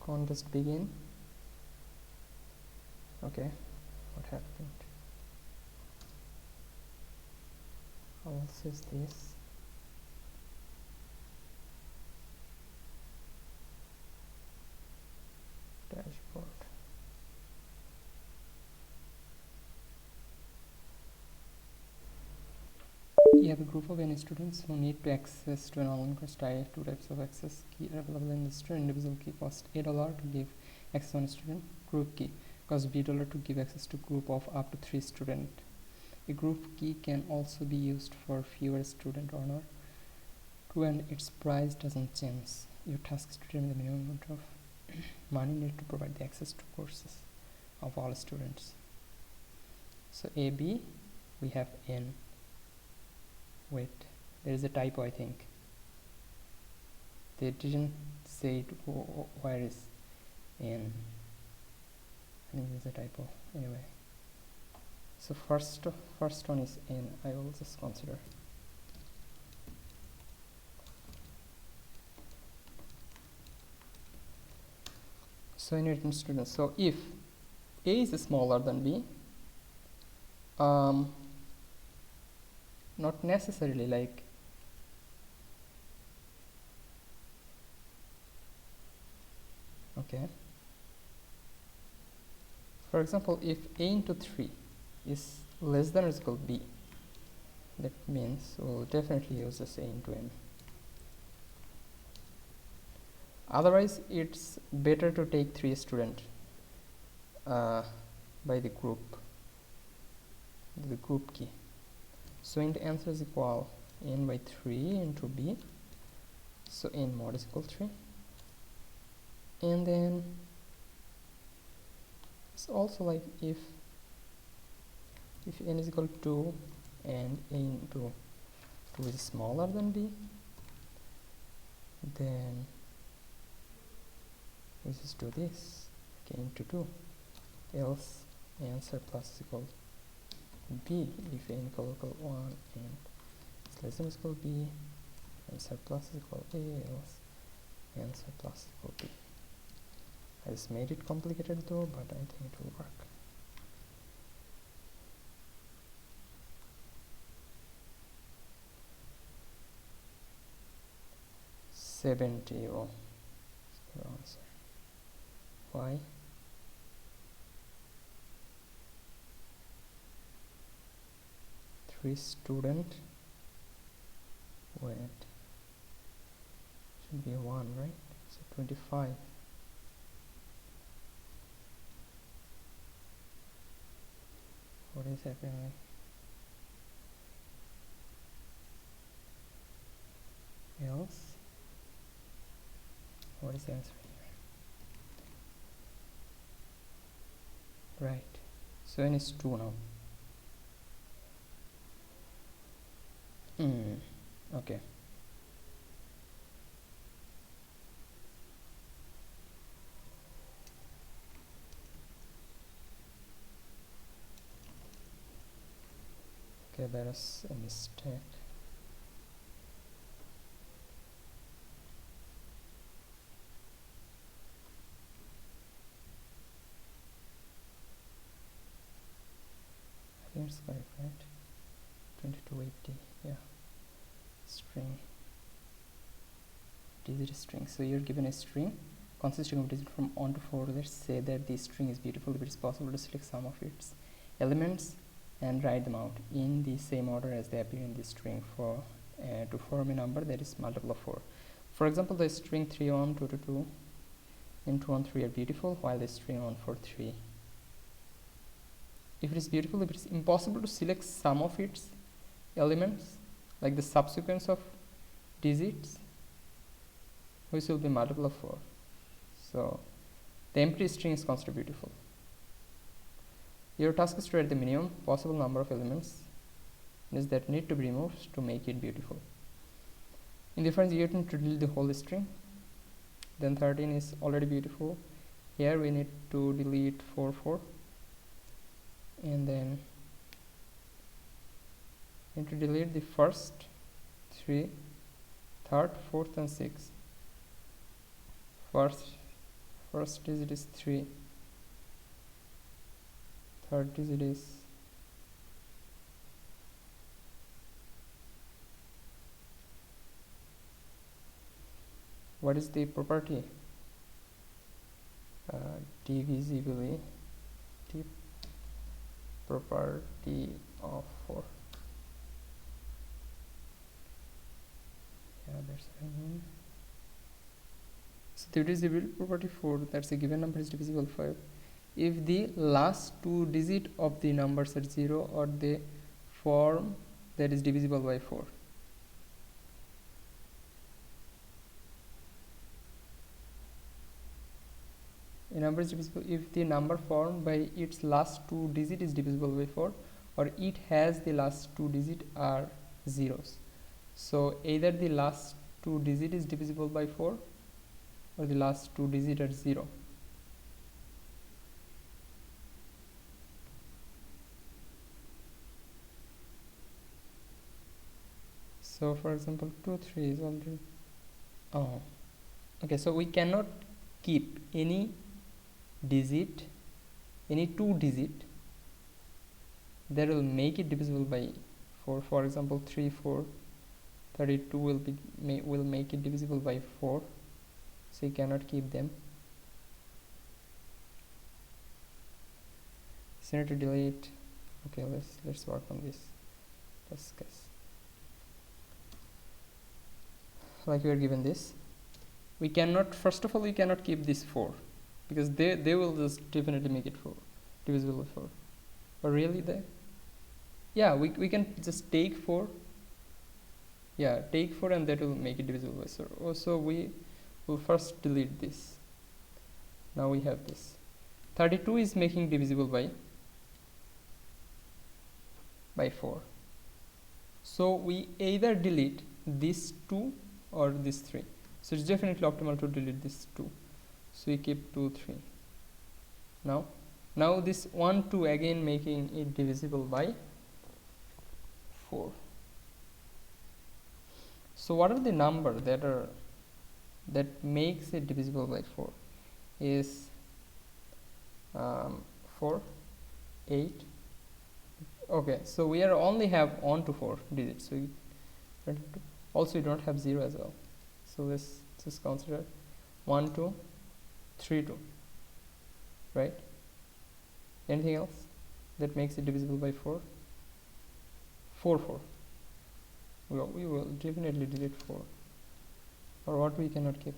Contest begin. Okay, what happened? How else is this? Dashboard. You have a group of n students who need to access to an online course. Two types of access key are available in the store. Individual key costs $8 to give access to one student. Group key costs $B to give access to group of up to 3 students. A group key can also be used for fewer student or not. True, and its price doesn't change. Your task is to determine the minimum amount of money needed to provide the access to courses of all students. So AB, we have N. Wait, there is a typo, I think. They didn't say it, where is N. I think there's a typo. Anyway, so first one is N. I will just consider. So in written students, so if A is smaller than B, not necessarily, like okay, for example, if A into 3 is less than or equal to B, that means we'll definitely use this A into N. Otherwise, it's better to take 3 students by the group key. So int answer is equal N by 3 into B. So N mod is equal to 3. And then it's also like if N is equal to 2 and A into 2 is smaller than B, then we just do this, okay, into 2, else answer plus is equal to B. If N equal to 1 and it's less than or equal to B, answer plus is equal to A, else answer plus is equal to B. I just made it complicated though, but I think it will work. $70 answer. Why? Three student. Wait. Should be 1, right? So 25. What is happening? Else? What is the answer here? Right. So N is 2 now. Okay. Okay, there is a mistake. I think it's correct, right? 2280, yeah. String, digit string. So you're given a string consisting of digits from 1 to 4. Let's say that this string is beautiful. If it's possible to select some of its elements and write them out in the same order as they appear in the string for to form a number that is multiple of 4. For example, the string 3122 and 213 are beautiful, while the string 143. If it is beautiful, if it's impossible to select some of its elements, like the subsequence of digits, which will be multiple of 4. So the empty string is considered beautiful. Your task is to write the minimum possible number of elements that need to be removed to make it beautiful. In the first, you need to delete the whole string. Then 13 is already beautiful. Here we need to delete 4, and then need to delete the first 3, third, fourth, and 6. First first digit is 3, third digit is what is the property? Divisibility property of 4. Yeah, that's what I mean. So the divisibility property 4, that's a given number is divisible 5 if the last two digits of the numbers are 0 or the form that is divisible by 4. A number is divisible if the number formed by its last two digits is divisible by 4 or it has the last two digits are zeros. So either the last two digits is divisible by 4 or the last two digits are 0. So for example 2 3 is already okay, so we cannot keep any digit, any two digit that will make it divisible by 4. For example 3 4 32 will make it divisible by 4, so you cannot keep them. So you need to delete. Okay, let's work on this. Let's guess. Like we are given this, we cannot, first of all we cannot keep this 4 because they will just definitely make it 4 divisible by 4. But really yeah, we can just take 4, yeah, take 4 and that will make it divisible by 4. Also we will first delete this. Now we have this 32 is making divisible by 4, so we either delete this 2 or this 3. So it's definitely optimal to delete this 2, so we keep 2 3. Now this 1 2 again making it divisible by 4. So what are the number that makes it divisible by 4? Is 4 8. Okay, so we are only have 1 to 4 digits, so also you don't have 0 as well, so let's just consider 1 2 3 2, right? Anything else that makes it divisible by 4? 4 4. We will definitely delete 4. Or what we cannot keep?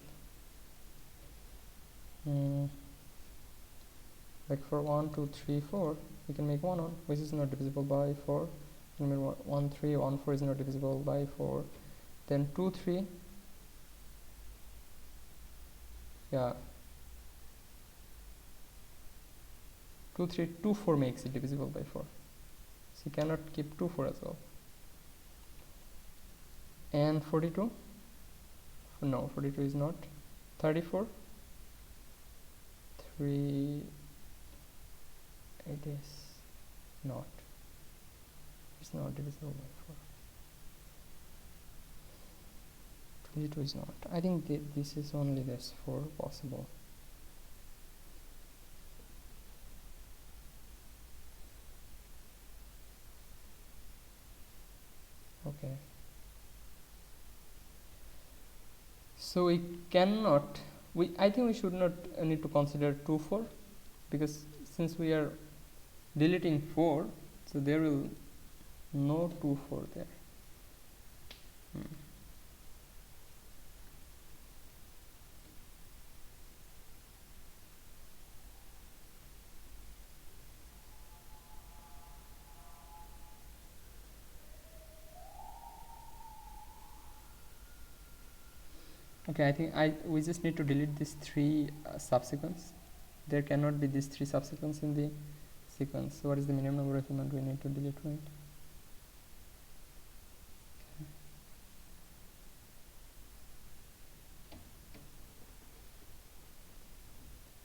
Like for 1 2 3 4 we can make 1 1, which is not divisible by 4. And 1 3 1 4 is not divisible by 4. Then 2 3, yeah, 2 3 2 4 makes it divisible by 4, so you cannot keep 2 4 as well. And 42, no, 42 is not. 34, 3, it is not, it's not divisible by 4. 22 is not. I think this is only this 4 possible. Okay, so we cannot, I think we should not need to consider 2 4, because since we are deleting 4, so there will no 2 4 there. Okay, I think we just need to delete these 3 subsequence. There cannot be these 3 subsequence in the sequence. So what is the minimum number of elements we need to delete, right? Okay.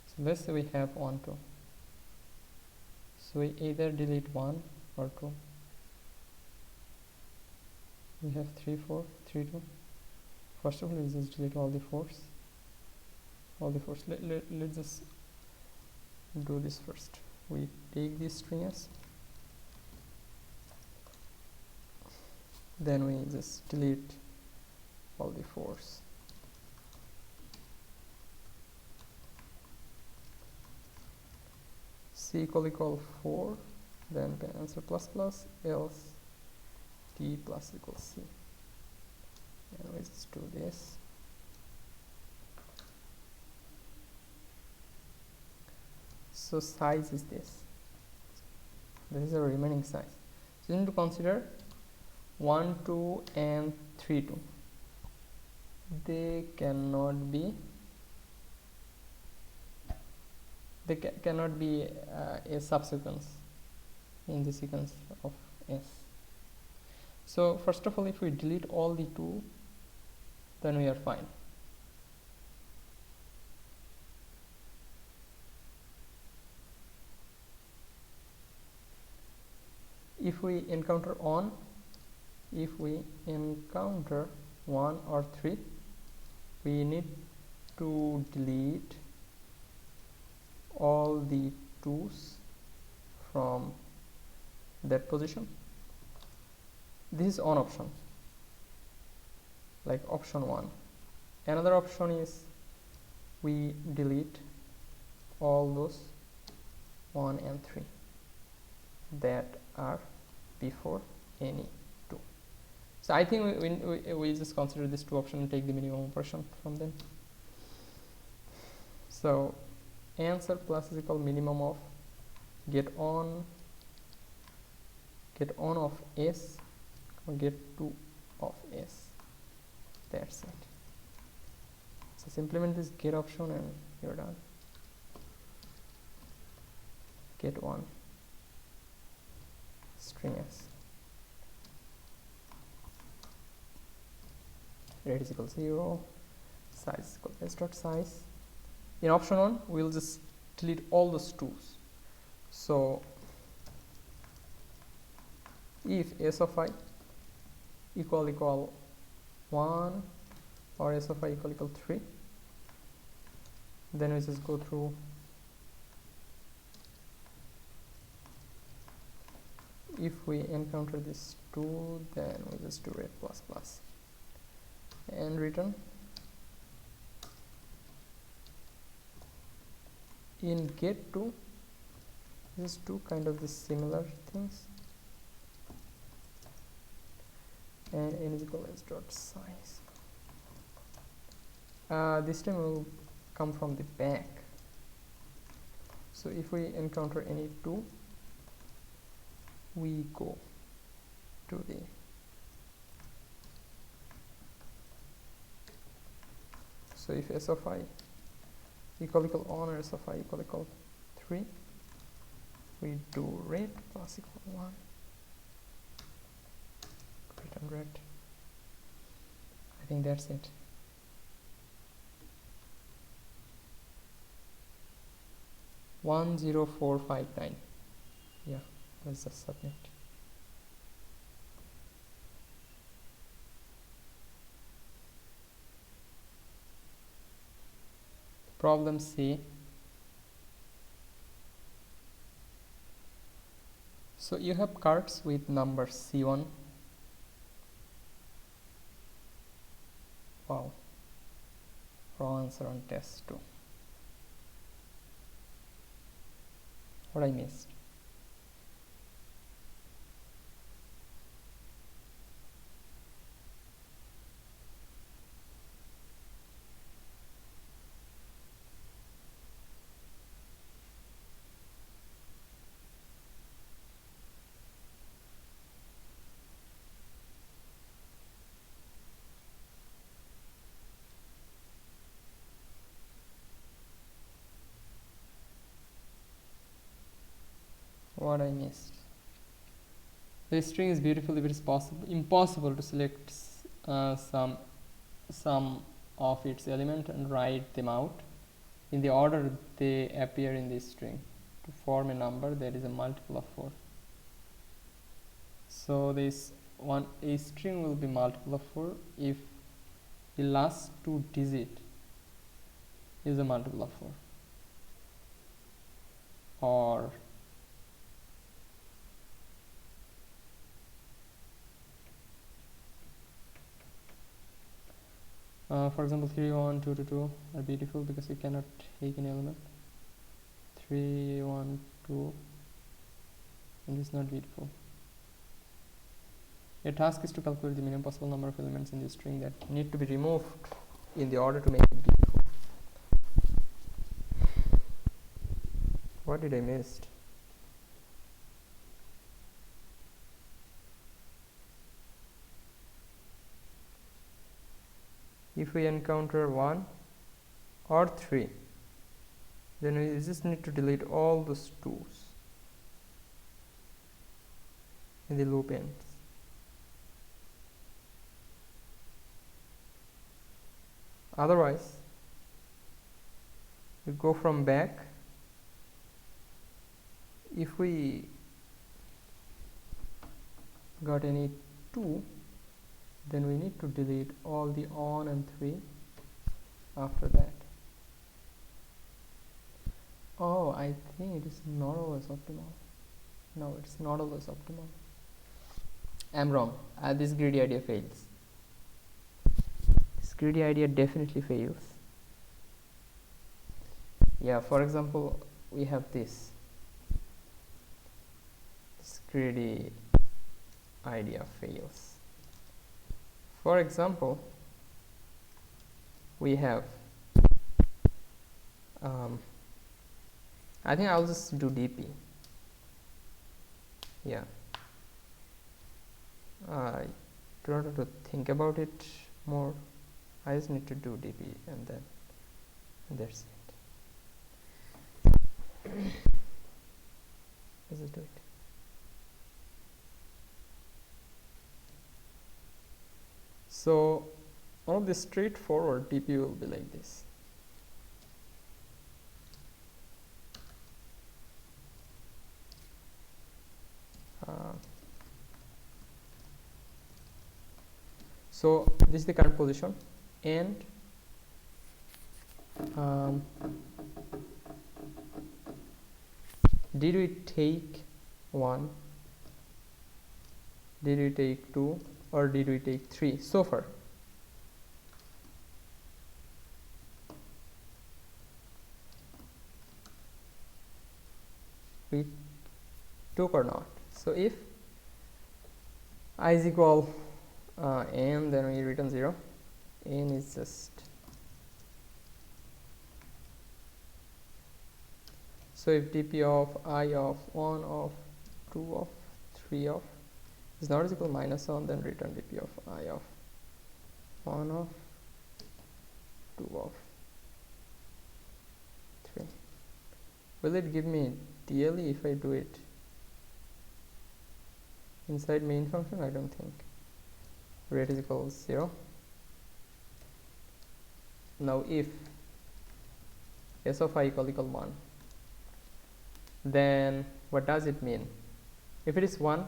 So let's say we have 1 2. So we either delete 1 or 2. We have 3 4 3 2. First of all, we just delete all the 4s. all the 4s. Let's just do this first. We take this string s, then we just delete all the 4s. C equal 4, then answer plus plus, else t plus equals c, and we just do this. So size is this. This is the remaining size. So you need to consider 1, 2 and 3, 2. They cannot be a subsequence in the sequence of S. So first of all, if we delete all the 2, then we are fine. If we encounter 1 or 3, we need to delete all the 2's from that position. This is one option, like option 1. Another option is we delete all those 1 and 3 that are before any 2. So I think we just consider these 2 options and take the minimum operation from them. So answer plus is equal minimum of get on of S or get 2 of S. That's it. So just implement this get option and you're done. Get 1 string s, rate is equal 0, size is equal s dot size. In option 1, we'll just delete all those 2's. So if s of I equal 1 or s of I equal 3, then we just go through if we encounter this 2, then we just do rate plus plus and return. In get 2, these 2 kind of the similar things, and n is equal s dot size. This time will come from the back. So if we encounter any 2, we go to the so if s of I equal 1 or s of I equal 3, we do rate plus equal 1, return rate. I think that's it. One 10459. Yeah, let's just submit. Problem C. So you have cards with number C1. Wow. Wrong answer on test 2. What I missed? What I missed? The string is beautiful if it is impossible to select some of its element and write them out in the order they appear in this string to form a number that is a multiple of 4. So a string will be multiple of 4 if the last 2 digits is a multiple of 4, or for example 3, 1, 2 to 2 are beautiful because you cannot take any element. 3, 1, 2, and it's not beautiful. Your task is to calculate the minimum possible number of elements in the string that need to be removed in the order to make it beautiful. What did I miss? If we encounter 1 or 3, then we just need to delete all those 2's in the loop ends. Otherwise, we go from back. If we got any 2, then we need to delete all the on and 3 after that. Oh, I think it is not always optimal. No, it's not always optimal. I'm wrong. This greedy idea fails. This greedy idea definitely fails. Yeah, for example, we have this. This greedy idea fails. For example, we have I think I'll just do dp. Yeah, I don't have to think about it more. I just need to do dp, and then that's it. Let's just do it. So one of the straightforward dp will be like this. So this is the current position, and did we take 1, did we take 2, or did we take 3 so far? We took or not. So if I is equal n, then we return 0. N is just, so if dp of I of 1 of 2 of 3 of is not equal to -1, then return dp of I of 1 of 2 of 3. Will it give me DLE if I do it inside main function? I don't think. Rate is equal to 0. Now if s of I equal 1, then what does it mean? If it is 1,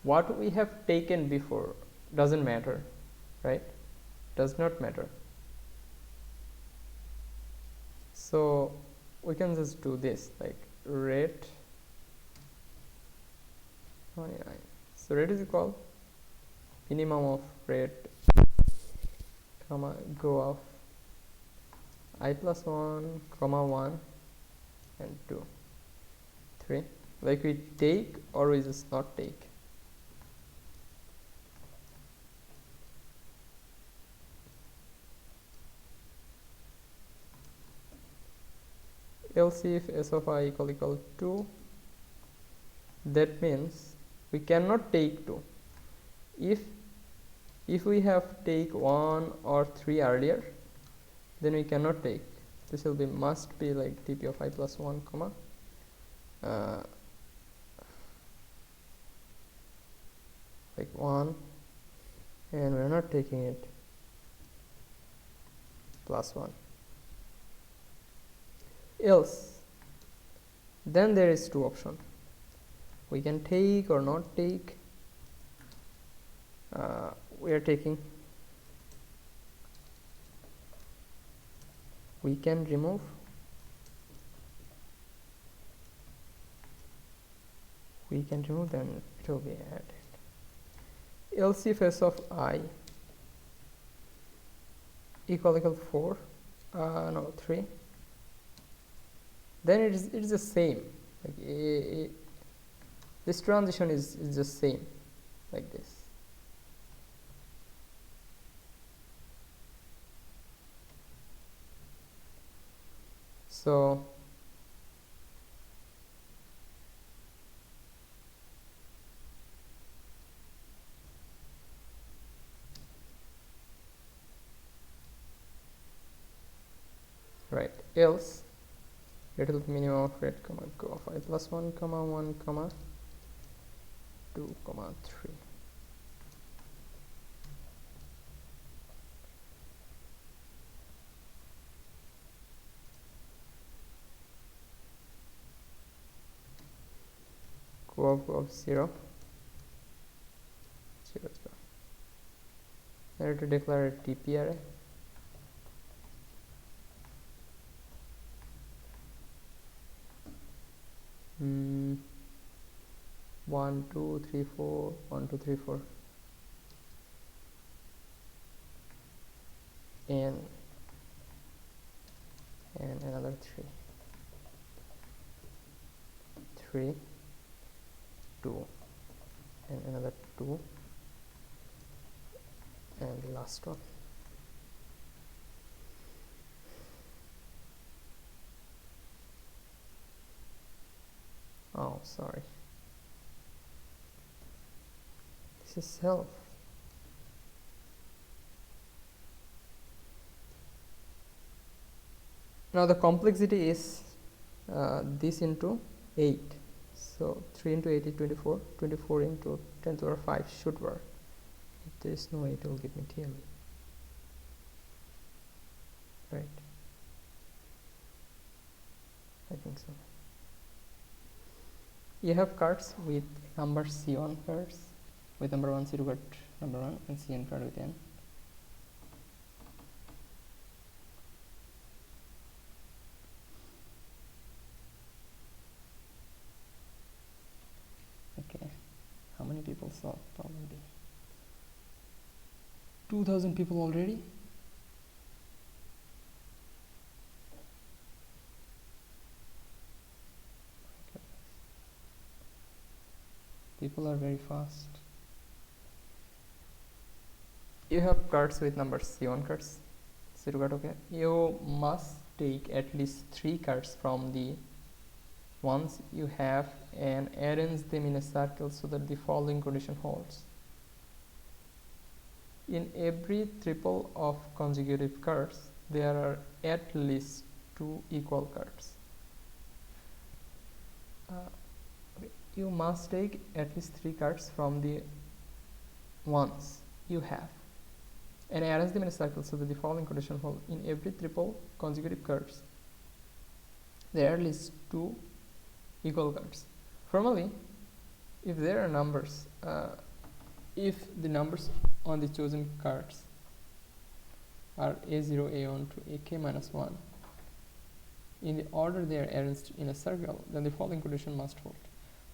what we have taken before doesn't matter, right? Does not matter. So we can just do this, like rate 29. So rate is equal minimum of rate comma go of I plus 1 comma 1 and 2 3, like we take or we just not take. Else if s of I equal 2, that means we cannot take 2. If we have take 1 or 3 earlier, then we cannot take. This will be must be like dp of I plus 1 comma like 1, and we are not taking it plus 1. Else then there is 2 options. We can take or not take. We are taking. we can remove then it will be added. Else if s of I equal 4 no 3, then it is the same, like this transition is the same like this. So right, else little minimum of red comma go of I plus 1 comma 1 comma 2 comma 3. Go of 0 0 0. There to declare a TP array. Hmm. 1 2 3 4 1 2 3 4 and another 3 3 2 and another 2 and the last one. Oh, sorry, this is self. Now the complexity is this into 8, so 3 into 8 is 24, 24 into 10 to the power 5 should work. If there is no 8, it will give me TLE, right? I think so. You have cards with number C1 cards, with number 1 C2 card number 1 and Cn card with n. Okay, how many people saw problem B? 2000 people already. People are very fast. You have cards with number C1 cards, C2 card, okay. You must take at least 3 cards from the ones you have and arrange them in a circle so that the following condition holds. In every triple of consecutive cards, there are at least 2 equal cards. You must take at least 3 cards from the ones you have and arrange them in a circle so that the following condition holds. In every triple consecutive cards, there are at least 2 equal cards. Formally, if there are numbers, if the numbers on the chosen cards are A0, A1 to AK minus 1, in the order they are arranged in a circle, then the following condition must hold.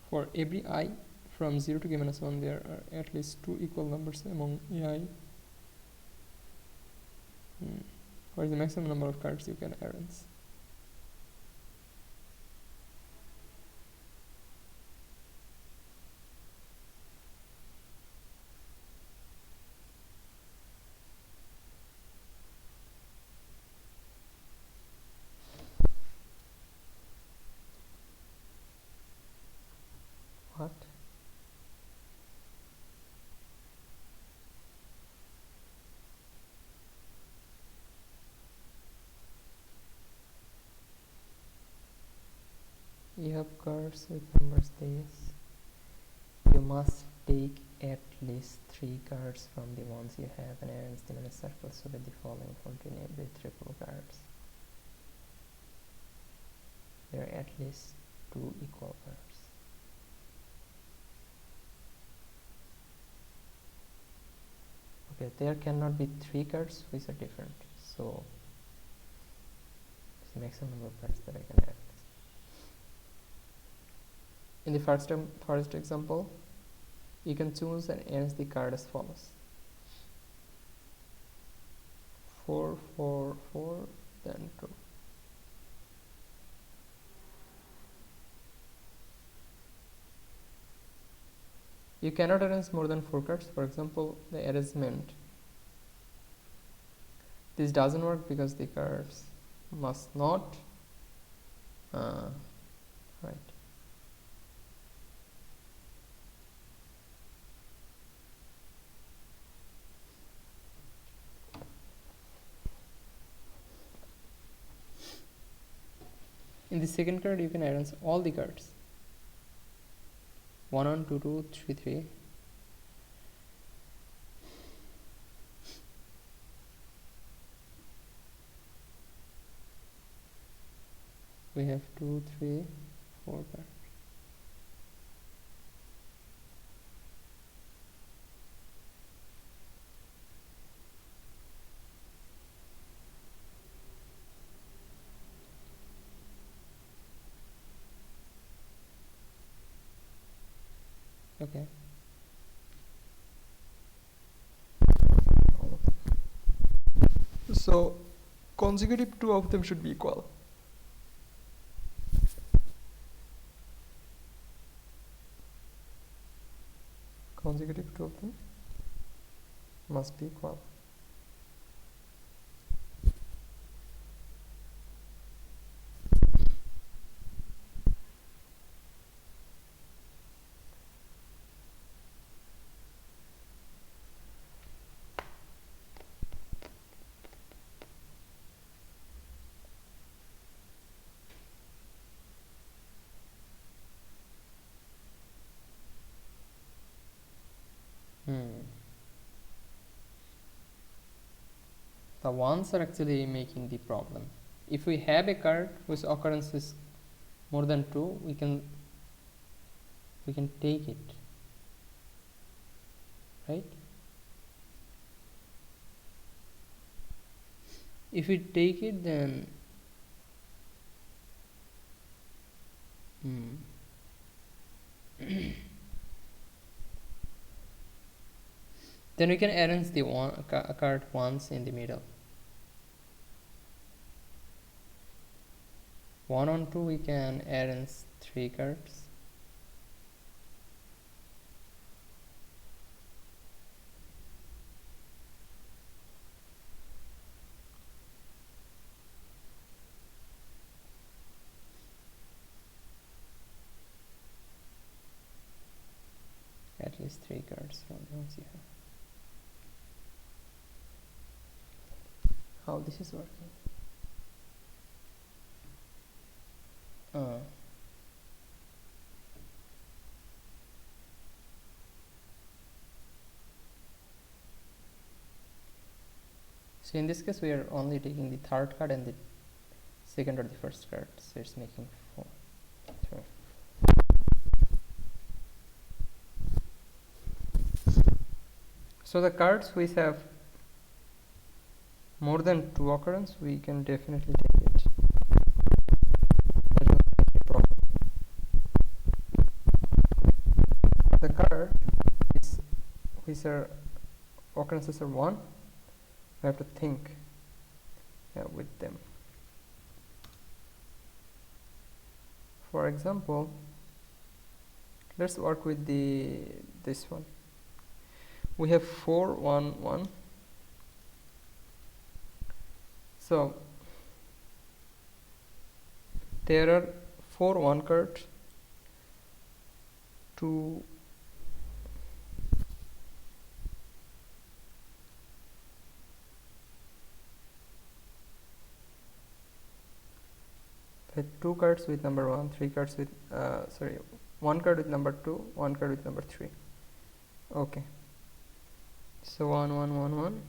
For every I from 0 to k minus 1, there are at least 2 equal numbers among AI. What is the maximum number of cards you can arrange? What? You have cards with numbers this. You must take at least 3 cards from the ones you have and arrange them in a circle so that the following contain every triple cards. There are at least 2 equal cards. Okay, there cannot be 3 cards which are different. So the maximum number of cards that I can add. In the first example, you can choose and arrange the card as follows: 4 4 4 then 2. You cannot arrange more than 4 cards. For example, the arrangement, this doesn't work because the cards must not right. In the second card, you can arrange all the cards: 1 1 2 2 3 3. We have 2 3 4 cards. Okay. So consecutive 2 of them should be equal. Consecutive 2 of them must be equal. The ones are actually making the problem. If we have a card whose occurrence is more than 2, we can take it, right? If we take it, then then we can arrange the card once in the middle. 1 on 2 we can arrange 3 cards. At least 3 cards from the ones you have. How this is working? So in this case we are only taking the third card and the second or the first card, so it's making 4. 3. So the cards which have more than 2 occurrence, we can definitely take it. The card which are occurrences are 1, we have to think with them. For example, let's work with this one. We have 4 1 1. So there are 4 1 cards, 2 2 cards with number 1, 3 cards with 1 card with number 2, 1 card with number 3. Okay, so 1 1 1 1,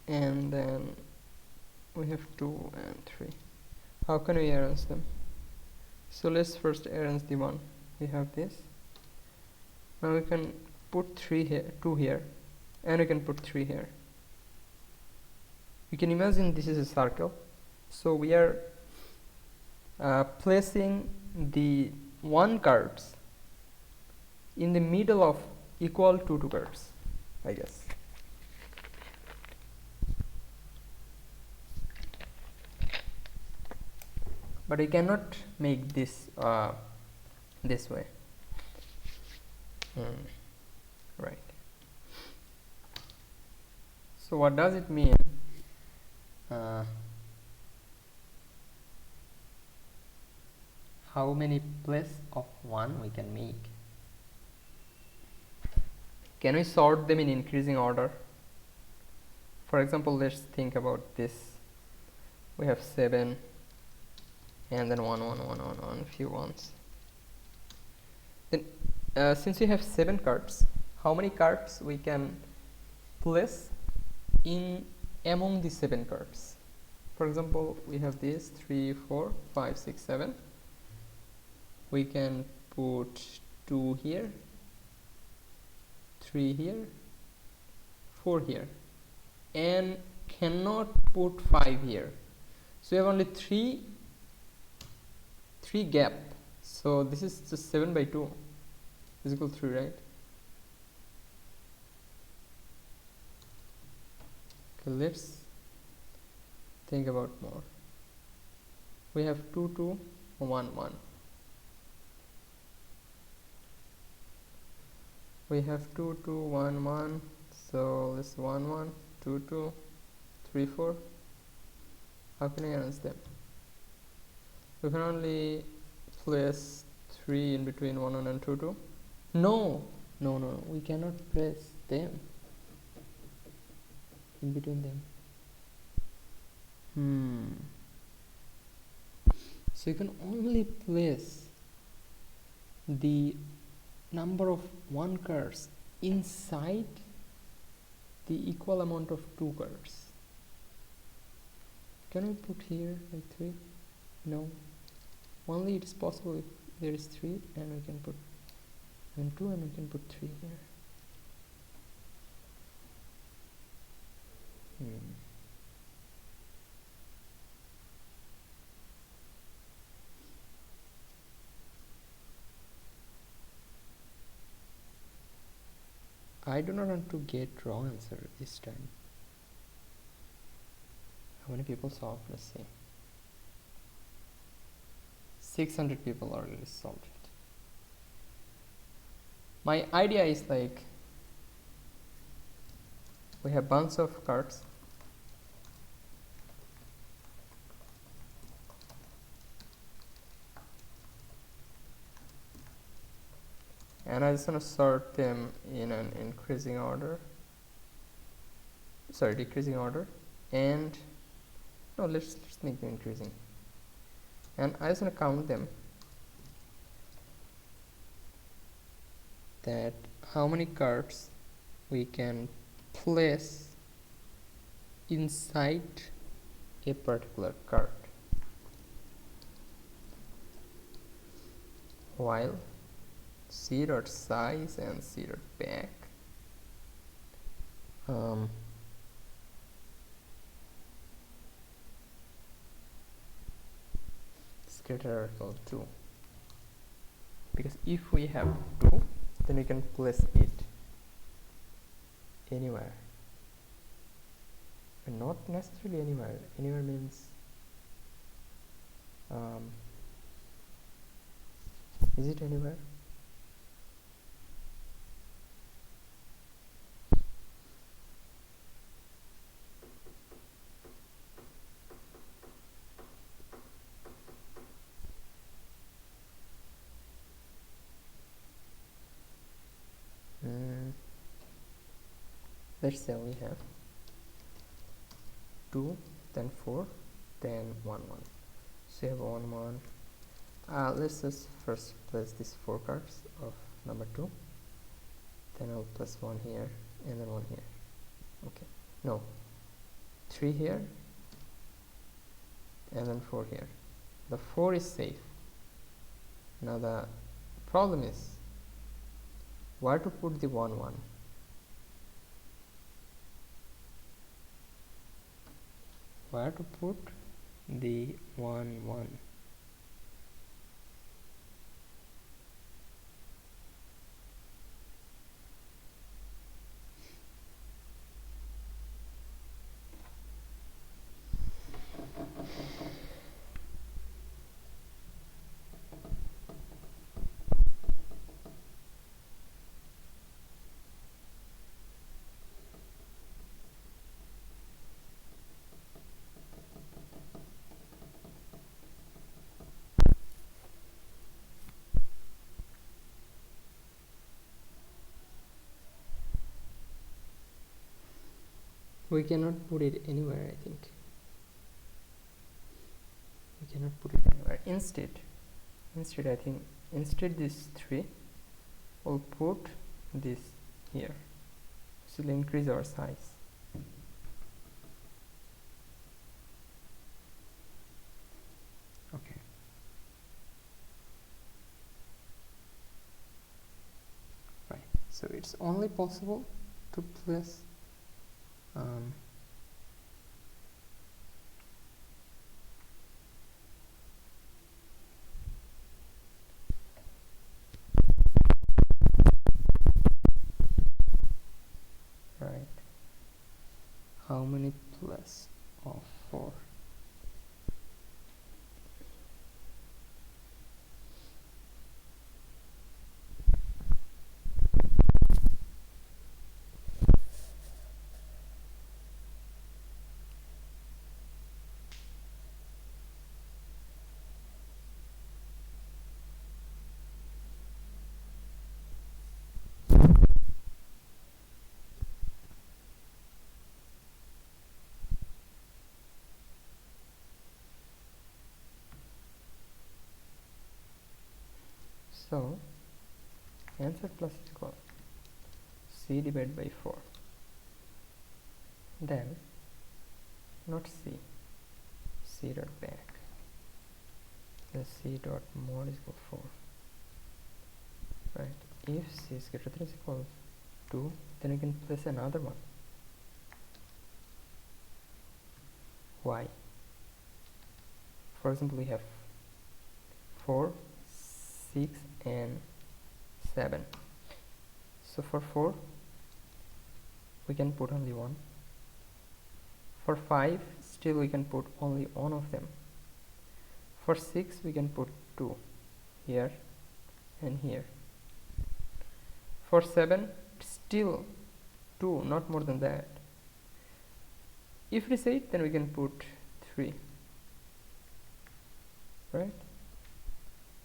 and then we have 2 and 3. How can we arrange them? So let's first arrange the 1. We have this. Now we can put 3 here, 2 here, and we can put 3 here. You can imagine this is a circle, so we are placing the 1 cards in the middle of equal to 2 cards, I guess. But we cannot make this this way. Right. So what does it mean? How many place of 1 we can make? Can we sort them in increasing order? For example, let's think about this. We have 7 and then 1 1 1 1 1, few ones. Then since we have 7 cards, how many cards we can place in among the 7 cards? For example, we have this 3 4 5 6 7. We can put 2 here, 3 here, 4 here, and cannot put 5 here. So we have only 3 gap. So this is just 7 by 2 is equal to 3, right? Okay, let's think about more. We have 2 2 1 1. We have 2 2 1 1. So this 1 1 2 2 3 4. How can I arrange them? We can only place 3 in between 1 1 and 2 2. No, we cannot place them in between them. So you can only place the number of 1 cards inside the equal amount of 2 cards. Can we put here like 3? No. Only it is possible if there is 3, and we can put 2, and we can put 3 here. I do not want to get wrong answer this time. How many people solved? Let's see. 600 people already solved it. My idea is like, we have bunch of cards. And I just want to sort them in an decreasing order. And no, let's make them increasing. And I just want to count them. That how many cards we can place inside a particular card, while c dot size and c dot back is greater or equal to 2, because if we have 2, then we can place it anywhere, and not necessarily anywhere. Anywhere means is it anywhere? Let's say we have 2, then 4, then 1 1. So you have 1 1. Let's just first place these 4 cards of number 2. Then I'll place 1 here and then 1 here. Okay. No. 3 here and then 4 here. The 4 is safe. Now the problem is where to put the 1 1. Where to put the 1 1? We cannot put it anywhere, I think. We cannot put it anywhere. Instead I think, instead this 3, we'll put this here. So we'll increase our size. Okay. Right. So it's only possible to place right. How many plus of 4? So answer plus is equal C divided by 4. Then not C dot back. The C dot mod is equal 4. Right. If C is greater than or equal to 2, then we can place another one. Why? For example, we have 4, 6 and 7. So for 4 we can put only 1. For 5 still we can put only one of them. For 6 we can put 2 here and here. For 7 still 2, not more than that. If it is 8, then we can put 3, right?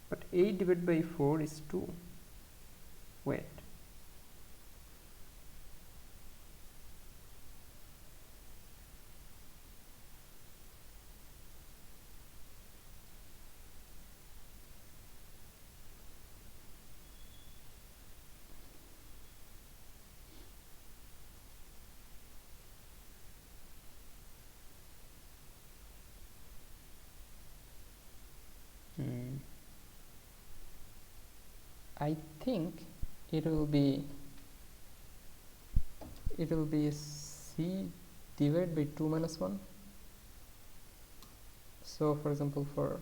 But 8 divided by 4 is 2. Wait. I think it will be C divided by 2 minus 1. So for example, for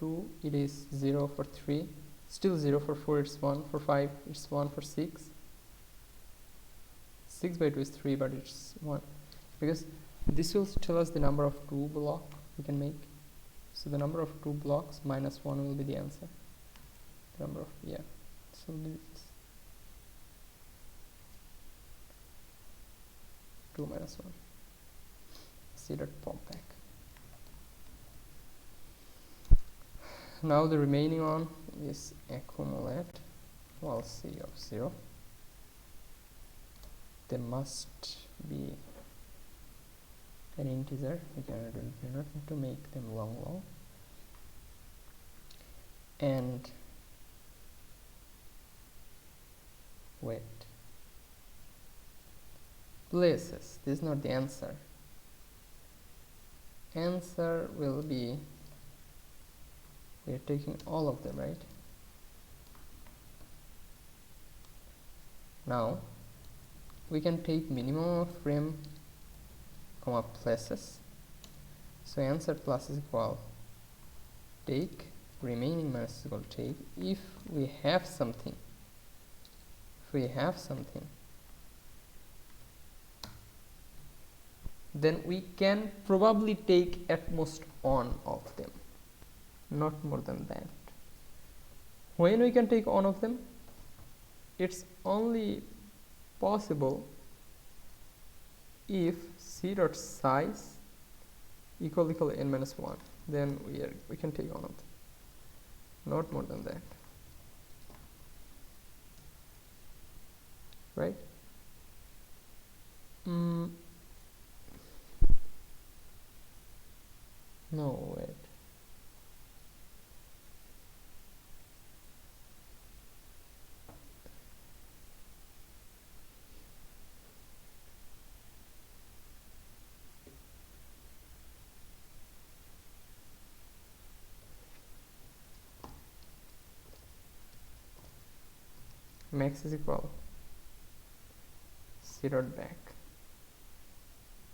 2 it is 0, for 3 still 0, for 4 it's 1, for 5 it's 1, for 6 by 2 is 3, but it's 1, because this will tell us the number of 2 blocks we can make. So the number of 2 blocks minus 1 will be the answer. The number of, yeah. So this 2 minus 1. C dot pop back. Now the remaining one is accumulate while C of 0. There must be an integer. We cannot need to make them long. And wait, places, this is not the answer. Answer will be, we are taking all of them, right? Now we can take minimum of frame comma places. So answer plus is equal take, remaining minus is equal to take. If we have something, then we can probably take at most one of them, not more than that. When we can take one of them, it's only possible if C dot size equal n minus 1, then we can take one of them, not more than that, right? max is equal 0 back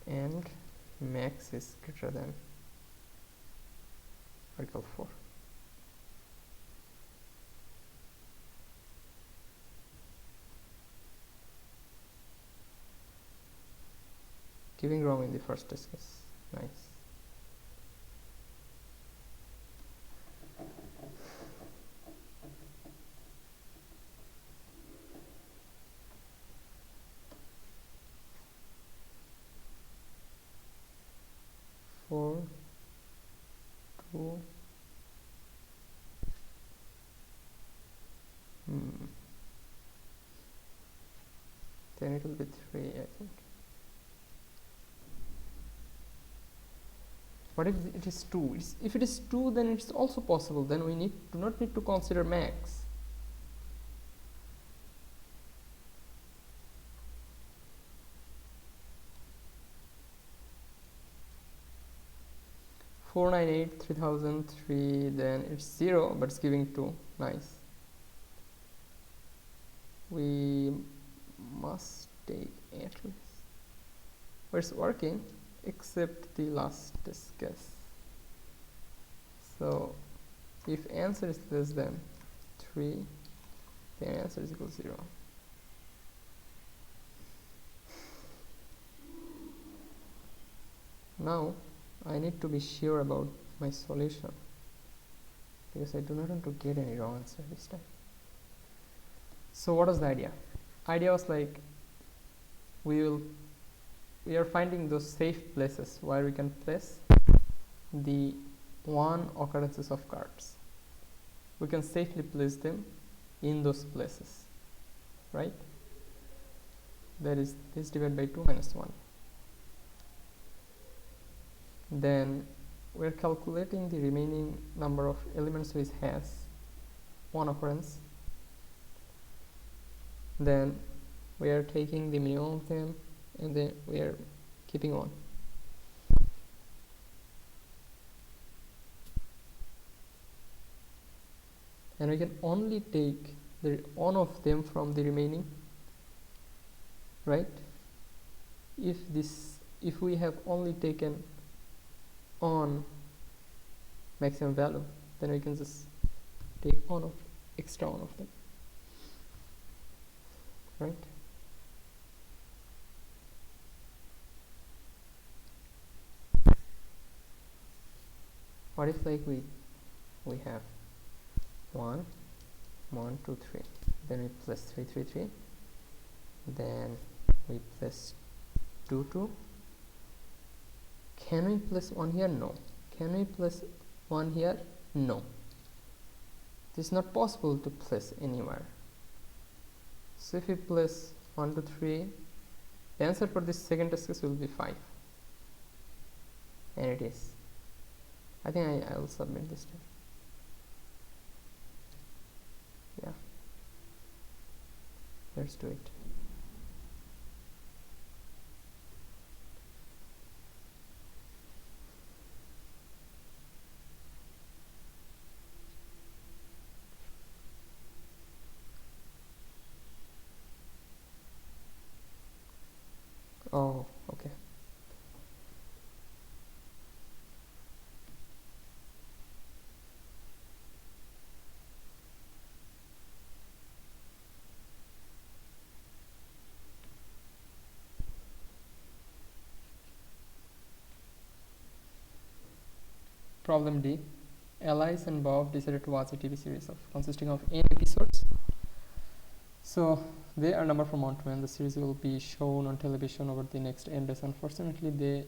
and max is greater than or equal 4. Giving wrong in the first test case. Nice. Four, two, then it will be 3, I think. What if it is 2? If it is 2, then it's also possible. Then we do not need to consider max. Four nine eight 3003. Then it's 0, but it's giving 2. Nice. We must take at least. But it's working, except the last test case. So if answer is less than 3, then answer is equal to 0. Now I need to be sure about my solution, because I do not want to get any wrong answer this time. So what was the idea? Idea was like, we are finding those safe places where we can place the 1 occurrences of cards. We can safely place them in those places, right? That is this divided by 2 minus 1. Then we are calculating the remaining number of elements which has 1 occurrence. Then we are taking the minimum of them, and then we are keeping on. And we can only take the one of them from the remaining, right? If we have only taken on maximum value, then we can just take extra one of them, right? What if like we have 1 1 2 3, then we plus 3 3 3, then we plus 2 2. Can we place 1 here? No. Can we place 1 here? No. This is not possible to place anywhere. So if we place 1 2 3, the answer for this second test case will be 5, and it is. I think I will submit this time. Yeah, let's do it. Oh, okay. Problem D. Alice and Bob decided to watch a TV series consisting of n episodes. So they are numbered from 1 to n. The series will be shown on television over the next n days. Unfortunately, they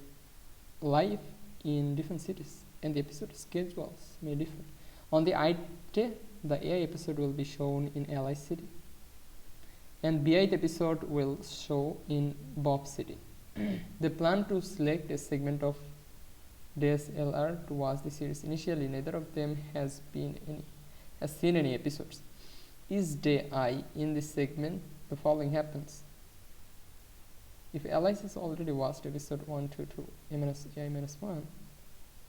live in different cities, and the episode schedules may differ. On the ith day, the A episode will be shown in Alice city, and B episode will show in Bob city. They plan to select a segment of days LR to watch the series. Initially, neither of them has seen any episodes. Is day I in this segment? The following happens. If Alice has already watched episode 1 to A minus AI minus 1,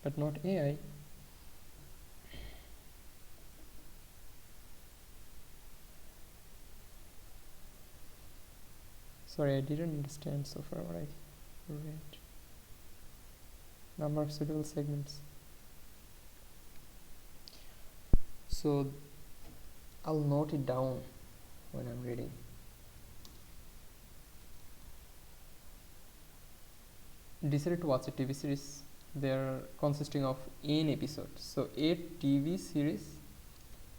but not AI, Sorry, I didn't understand so far what I read. Number of suitable segments. So I'll note it down when I'm reading. Decided to watch a TV series. They're consisting of n episodes. So a TV series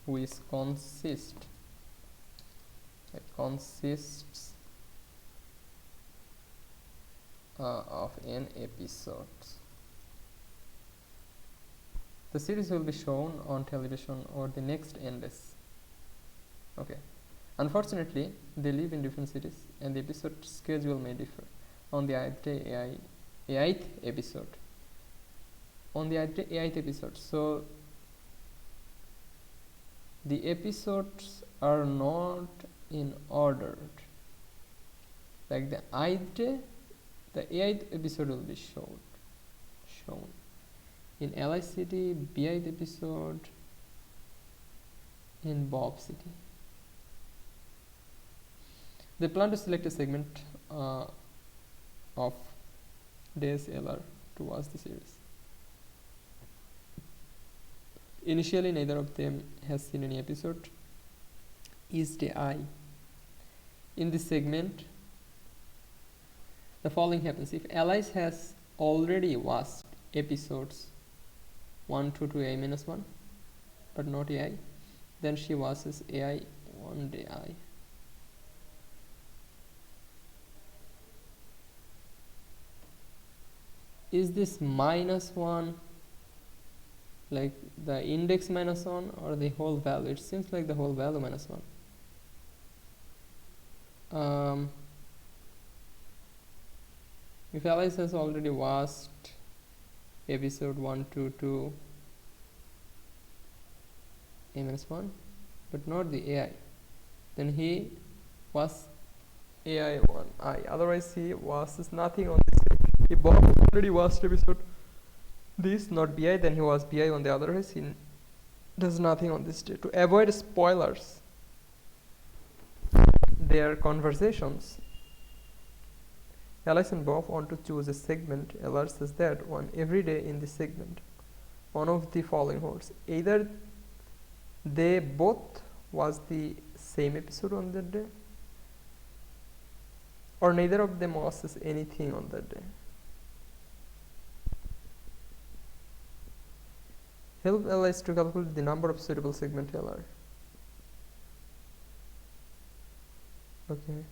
which consists of n episodes. The series will be shown on television over the next n days. Okay. Unfortunately, they live in different cities and the episode schedule may differ. On the eighth episode. So the episodes are not in order. Like the eighth episode will be shown. In LI City, B8th episode in Bob City. They plan to select a segment of days LR to watch the series. Initially, neither of them has seen any episode. Each day I. In this segment, the following happens. If Alice has already watched episodes 1 to AI-1 but not AI, then she watches AI one day I. Is this -1 like the index -1 or the whole value? It seems like the whole value -1. If Alice has already watched episode 1 to A-1 but not the AI, then he was AI1I, otherwise he watches nothing on this. If Bob already watched episode this, not BI, then he was BI on the other hand. He does nothing on this day. To avoid spoilers, their conversations, Alice and Bob want to choose a segment. LR says that one every day in this segment, one of the following holds. Either they both watch the same episode on that day, or neither of them watches anything on that day. Help Alice to calculate the number of suitable segment LR. Okay.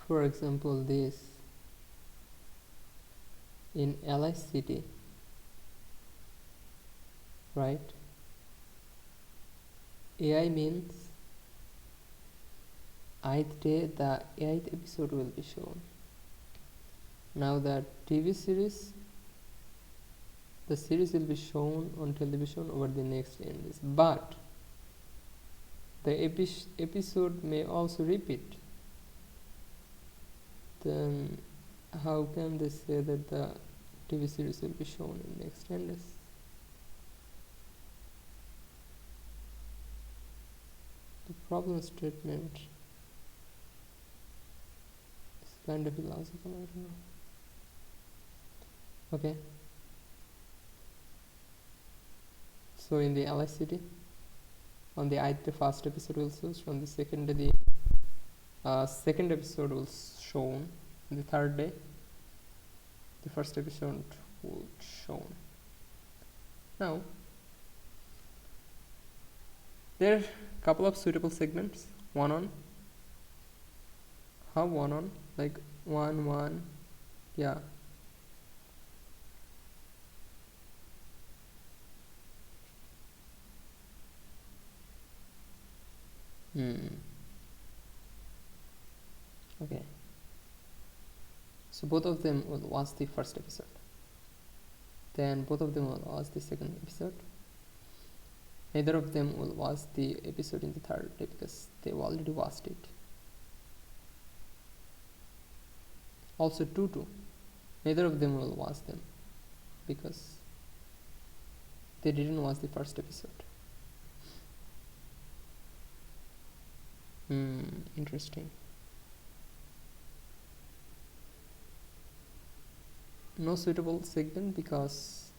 For example, this in LI City, right? AI means 8th day the 8th episode will be shown. Now the TV series, the series will be shown on television over the next n days, but the episode may also repeat. Then how can they say that the TV series will be shown in next 10 days? The problem statement is kind of illogical, I don't know. Okay. So in the LICD, on the 8th, the first episode will show. On the second day, the second episode will shown. On the third day, the first episode will shown. Now, there are a couple of suitable segments. One on, like 1, yeah. Okay. So both of them will watch the first episode. Then both of them will watch the second episode. Neither of them will watch the episode in the third day because they've already watched it. Also 2. neither of them will watch them because they didn't watch the first episode. Interesting. No suitable segment because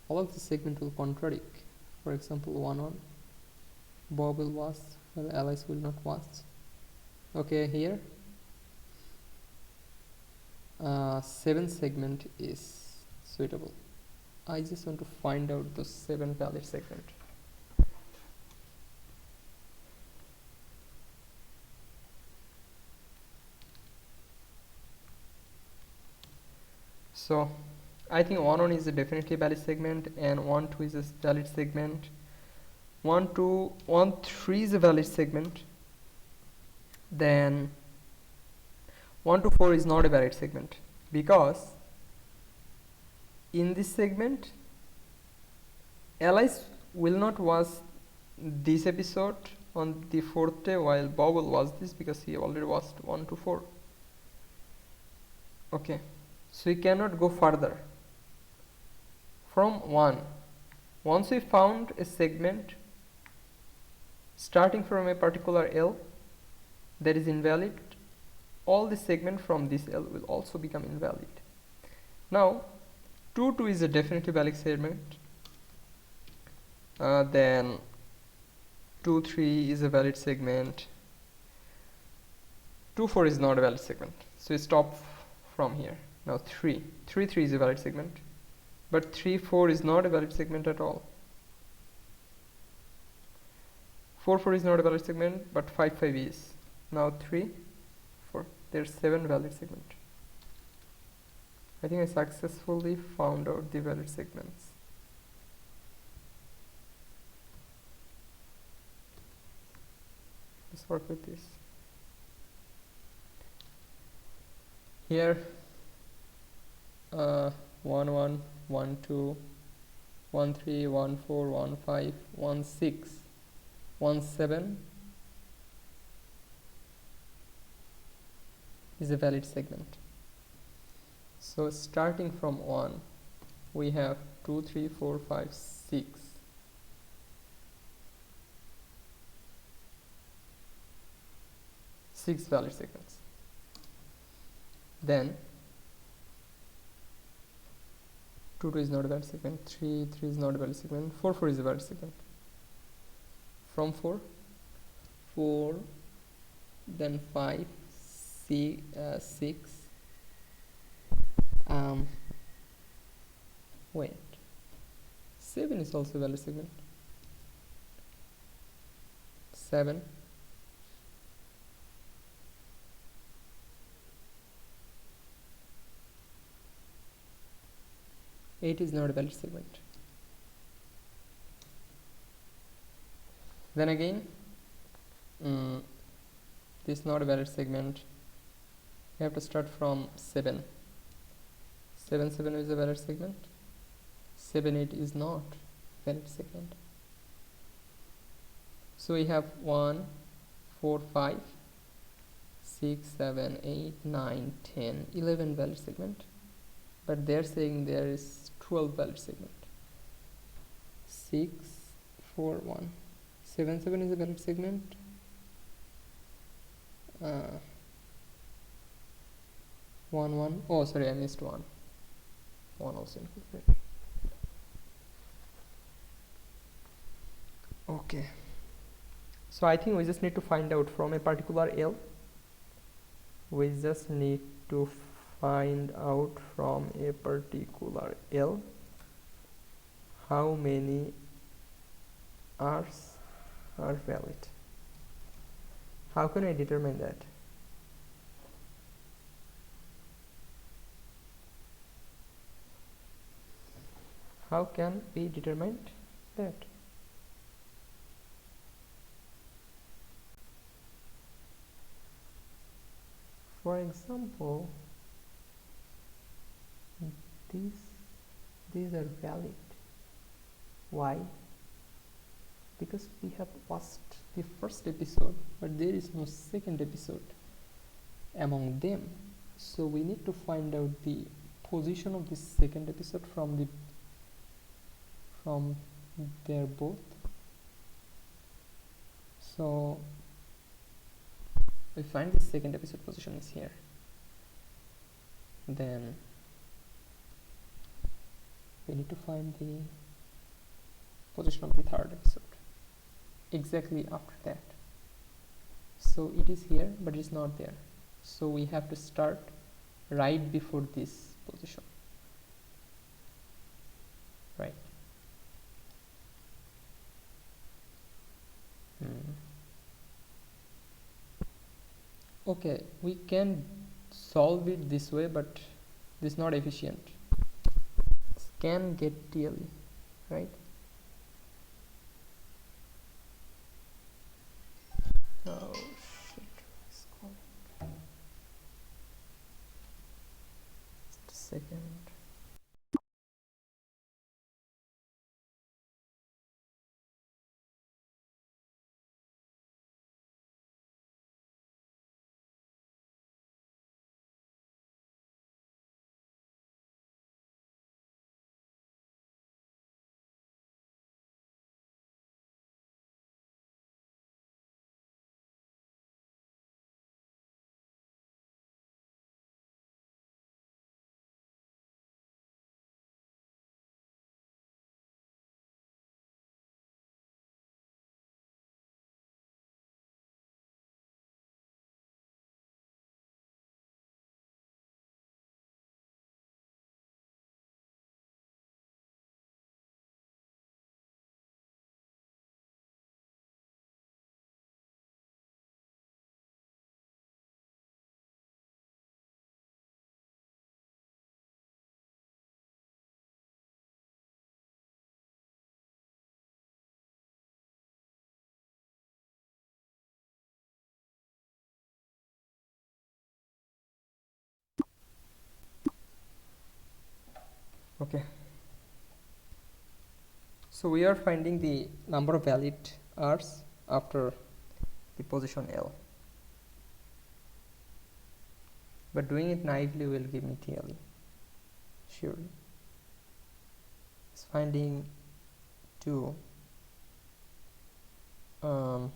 all of the segment will contradict. For example, 1-1, Bob will watch while Alice will not watch. Okay, here 7 segment is suitable. I just want to find out those 7 valid segment. So I think 1-1 is a definitely valid segment and 1-2 is a valid segment. 1-2, 1-3 is a valid segment. Then 1-4 is not a valid segment because in this segment Alice will not watch this episode on the 4th day while Bob will watch this because he already watched 1-4. Okay, so we cannot go further from 1. Once we found a segment starting from a particular L that is invalid, all the segment from this L will also become invalid. Now 2-2 is a definitely valid segment. Then 2-3 is a valid segment. 2-4 is not a valid segment, so we stop from here. Now 3-3 is a valid segment, but 3-4 is not a valid segment at all. 4-4 is not a valid segment, but 5-5 is. Now 3-4, there's 7 valid segment. I think I successfully found out the valid segments. Let's work with this. Here 1-1, 1-2, 1-3, 1-4, 1-5, 1-6, 1-7 is a valid segment. So starting from 1 we have 2, 3, 4, 5, 6. Six valid segments. Then 2-2 is not a valid segment, 3-3 is not a valid segment, 4-4 is a valid segment. From 4, then 5, 6, wait, 7 is also a valid segment. 7, 8 is not a valid segment. Then again, this is not a valid segment. We have to start from 7. 7 is a valid segment. 7-8 is not valid segment. So we have 1, 4, 5, 6, 7, 8, 9, 10, 11 valid segment. But they're saying there is 12 valid segment. 6, 4, 1. 7 is a valid segment. 1. Oh, sorry, I missed 1. 1 also included. Okay. So I think we just need to find out from a particular L. We just need to find out from a particular L how many R's are valid. How can I determine that? How can we determine that? For example, these are valid. Why? Because we have watched the first episode, but there is no second episode among them. So we need to find out the position of the second episode from their both. So we find the second episode position is here. Then we need to find the position of the third episode exactly after that. So it is here, but it's not there. So we have to start right before this position, right? Okay, we can solve it this way, but this is not efficient. Scan get TLE, right? Oh shit, it's calling. Just a second. Okay, so we are finding the number of valid R's after the position L, but doing it naively will give me TLE, surely. It's finding 2. Can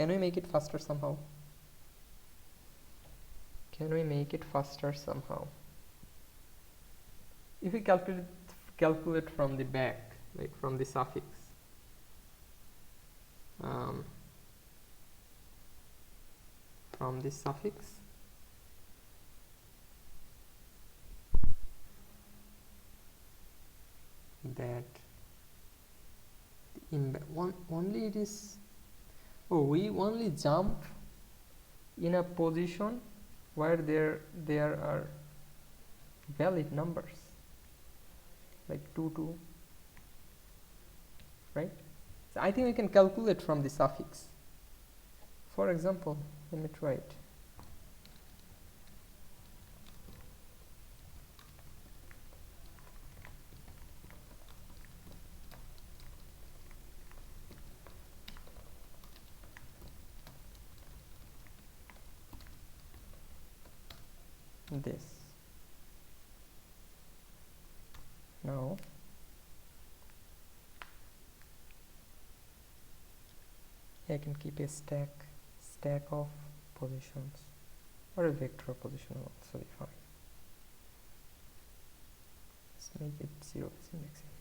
we make it faster somehow? Can we make it faster somehow? If we calculate from the back, like from the suffix, from the suffix, that only it is, oh, we only jump in a position where there are valid numbers like 2, 2, right? So I think we can calculate from the suffix. For example, let me try it. This. Now I can keep a stack of positions, or a vector position will also be fine. Let's make it 0 as indexing.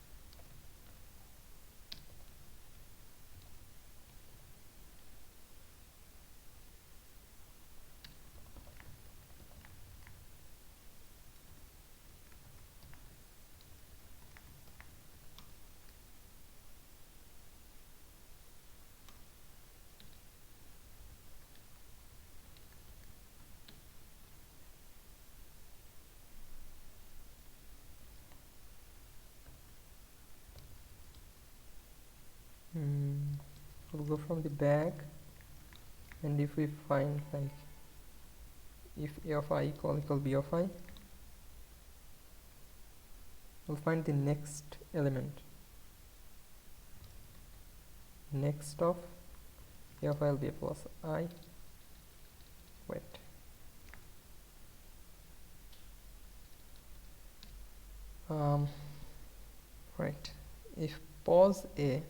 We'll go from the back, and if we find, like, if a of I equal b of I, we'll find the next element, next of P of I will be plus I. Wait. Right. If pos A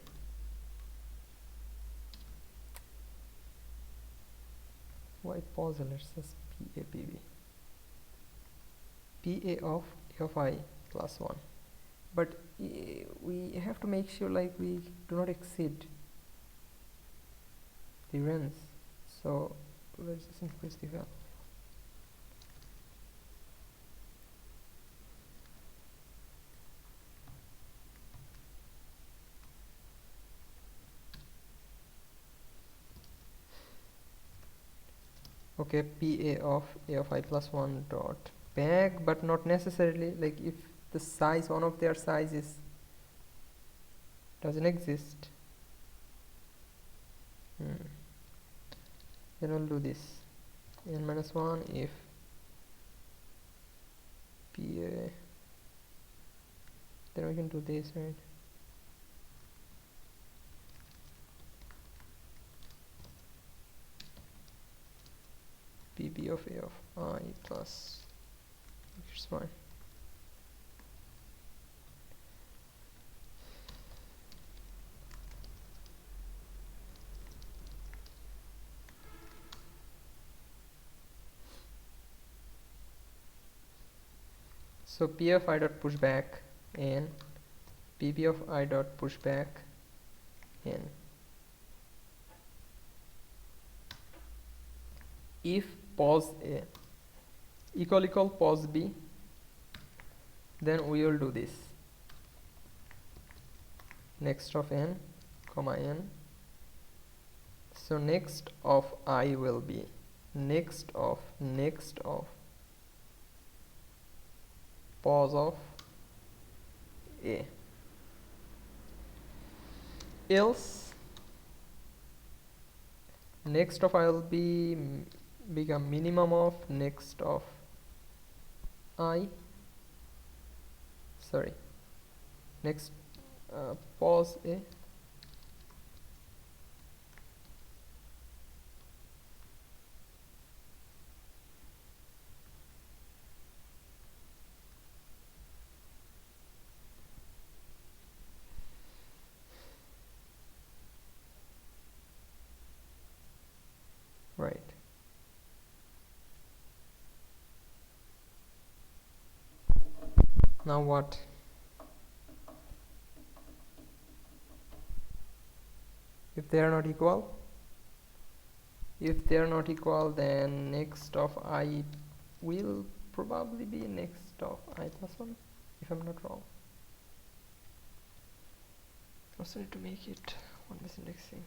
why pos A, let's just PA of A of I plus 1, but we have to make sure like we do not exceed the range, so let's just increase the value. Okay, PA of A of I plus 1 dot back, but not necessarily, like if the size, one of their sizes doesn't exist, then we'll do this n minus 1 if PA, then we can do this, right? PB of A of I plus, it's fine. So P of I dot pushback n, PB of I dot pushback n. If pos A equal pos B, then we will do this. Next of n comma n. So next of I will be next of pos of A. Else next of I will be become minimum of next of I, sorry, next pos A. Right. Now what? If they are not equal? If they are not equal, then next of I will probably be next of I plus 1, if I'm not wrong. Also need to make it one is indexing.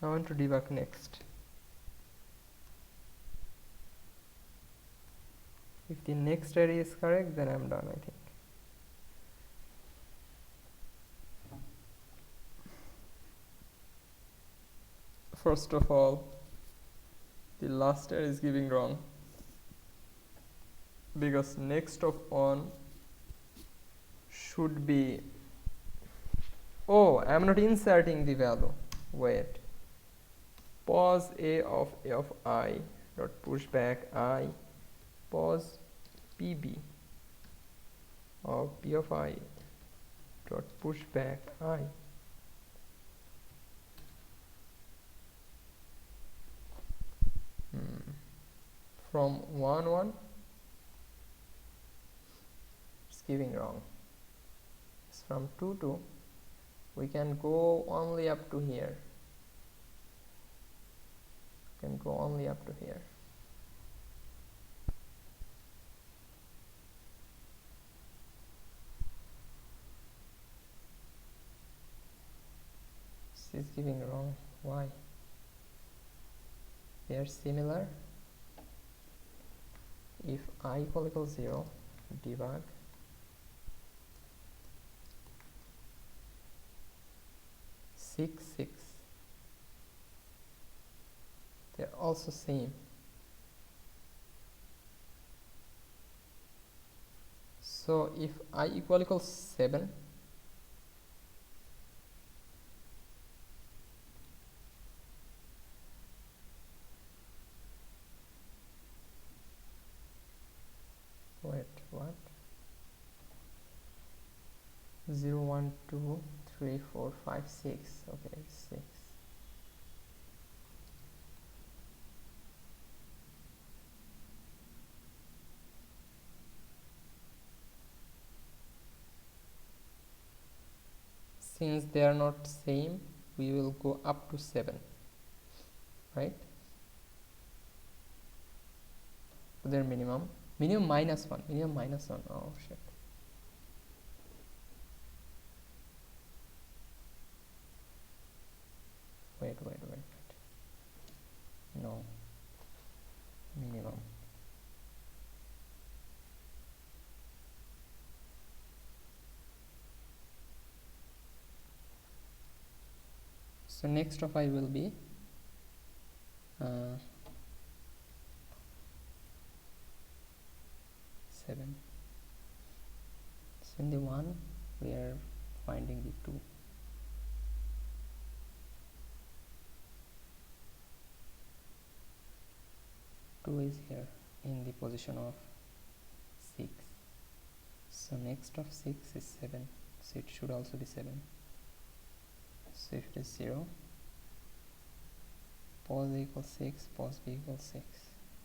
I want to debug next. If the next array is correct, then I'm done, I think. First of all, the last array is giving wrong, because next of on should be, oh, I'm not inserting the value. Wait, pos A of I dot pushback I, pos PB of P of I dot pushback I. From 1 1 it's giving wrong. It's from 2 2 we can go only up to here. Can go only up to here. This is giving wrong. Why? They are similar. If I equal 0, debug. Six, 6. They're also same. So if I equal 7, 0 1 2 3 4 5 6. Okay, 6. Since they are not same, we will go up to 7, right? Their minimum minus 1, minimum minus 1. Oh shit. Wait. No, minimum. So next of I will be 7. 71. We are finding the 2. 2 is here in the position of 6. So next of 6 is 7. So it should also be 7. So if it is 0, pos A equals 6, pos B equals 6.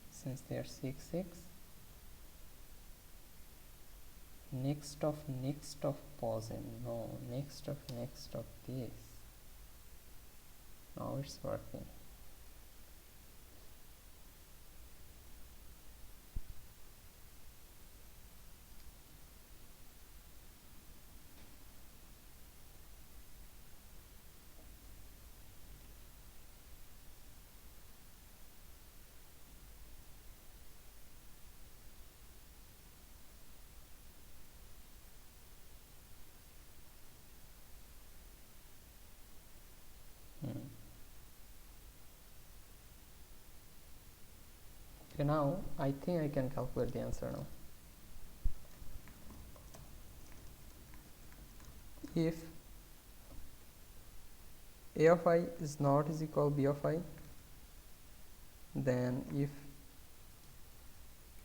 Since they are 6, 6. Next of pos M. No, next of this. Now it's working. Okay, now I think I can calculate the answer now. If A of I is not is equal B of I, then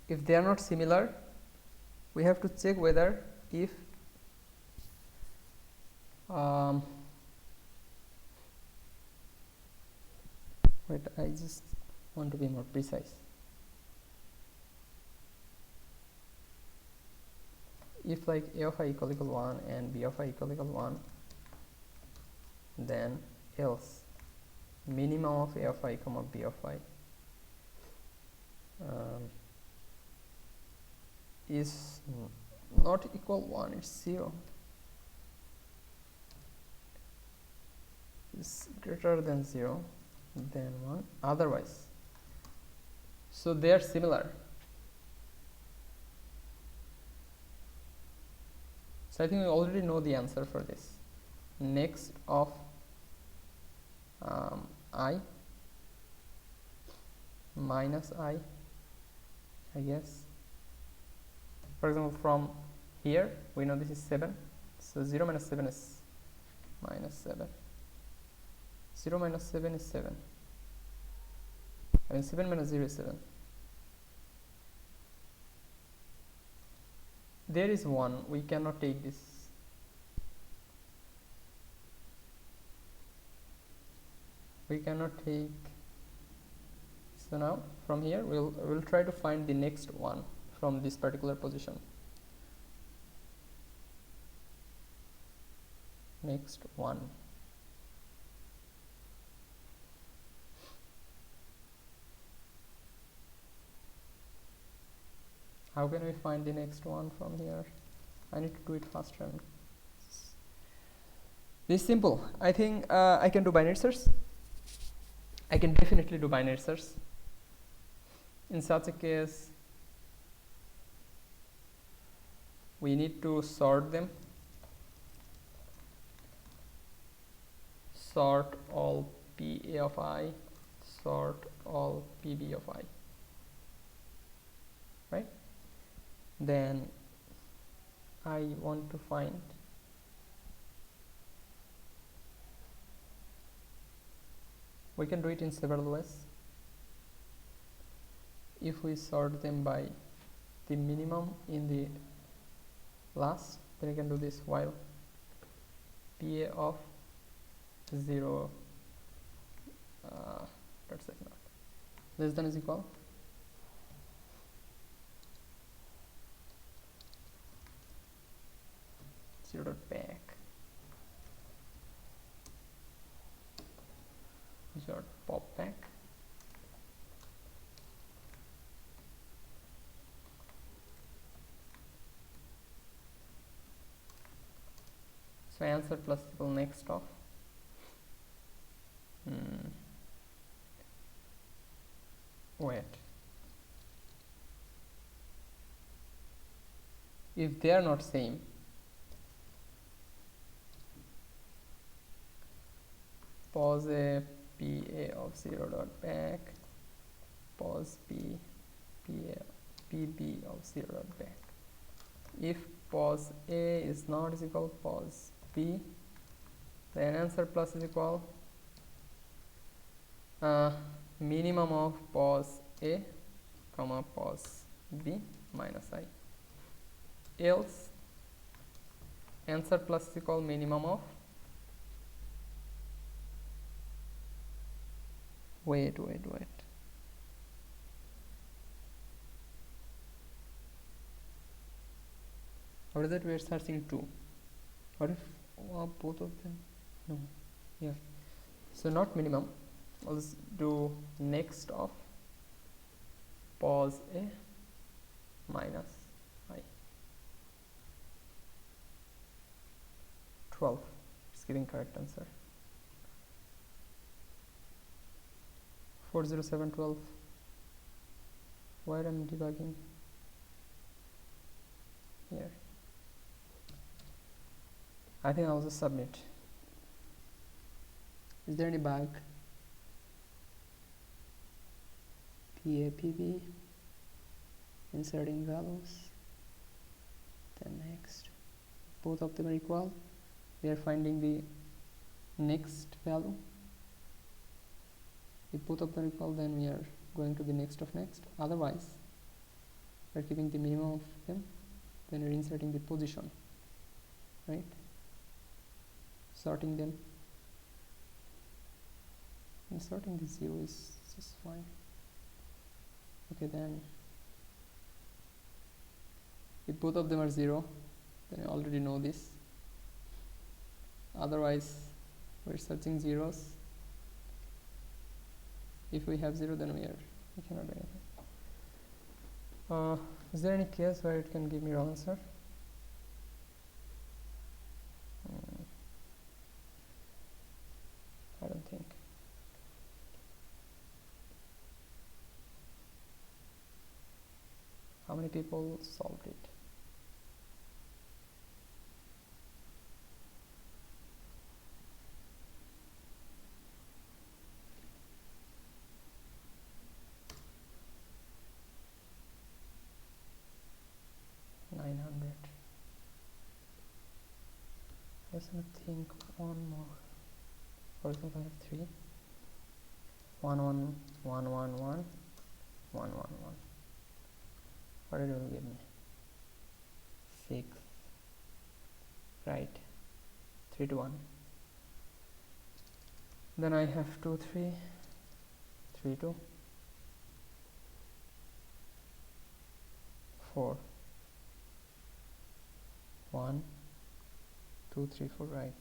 if they are not similar, we have to check whether if wait, I just want to be more precise. If like A of I equal 1 and B of I equal 1, then else minimum of A of I comma B of I is not equal 1, it's 0, is greater than 0, then 1, otherwise. So they are similar. So I think we already know the answer for this. Next of I minus I guess. For example, from here we know this is 7, so 0 minus 7 is minus 7. 0 minus 7 is 7. I mean 7 minus 0 is 7. There is 1, we cannot take this. We cannot take. So now from here we'll try to find the next one from this particular position. Next one. How can we find the next one from here? I need to do it faster. This is simple. I think I can do binary search. I can definitely do binary search. In such a case, we need to sort them. Sort all PA of I, sort all PB of I. Right? Then I want to find we can do it in several ways. If we sort them by the minimum in the last, then we can do this while PA of 0 let's say not less than is equal 0 dot back 0 dot pop back. So answer plus equal next of wait, if they are not same, pause a PA of 0 dot back, pause B PA PB of 0 dot back. If pause A is not is equal pause B, then answer plus is equal minimum of pause A comma pause B minus I. Else answer plus is equal minimum of wait what is that we are searching 2? What if both of them? No. Yeah, so not minimum. Let's do next of pause A minus I. 12. It's giving correct answer. 40712. Where I'm debugging here. I think I'll just submit. Is there any bug? PAPB, inserting values, then next. Both of them are equal. We are finding the next value. If both of them are equal, then we are going to the next of next. Otherwise, we are keeping the minimum of them, then we are inserting the position, right? Sorting them. Inserting the 0 is just fine. Okay, then if both of them are 0, then I already know this. Otherwise, we're searching zeros. If we have 0, then we cannot do anything. Is there any case where it can give me wrong answer? I don't think. How many people solved it? I just want to think one more. For example, I have 3. 1 1 1 1 1 1 1 1. What it will give me? 6. Right. 3 to 1. Then I have 2 3 3 2 4 1 2 3 4, right.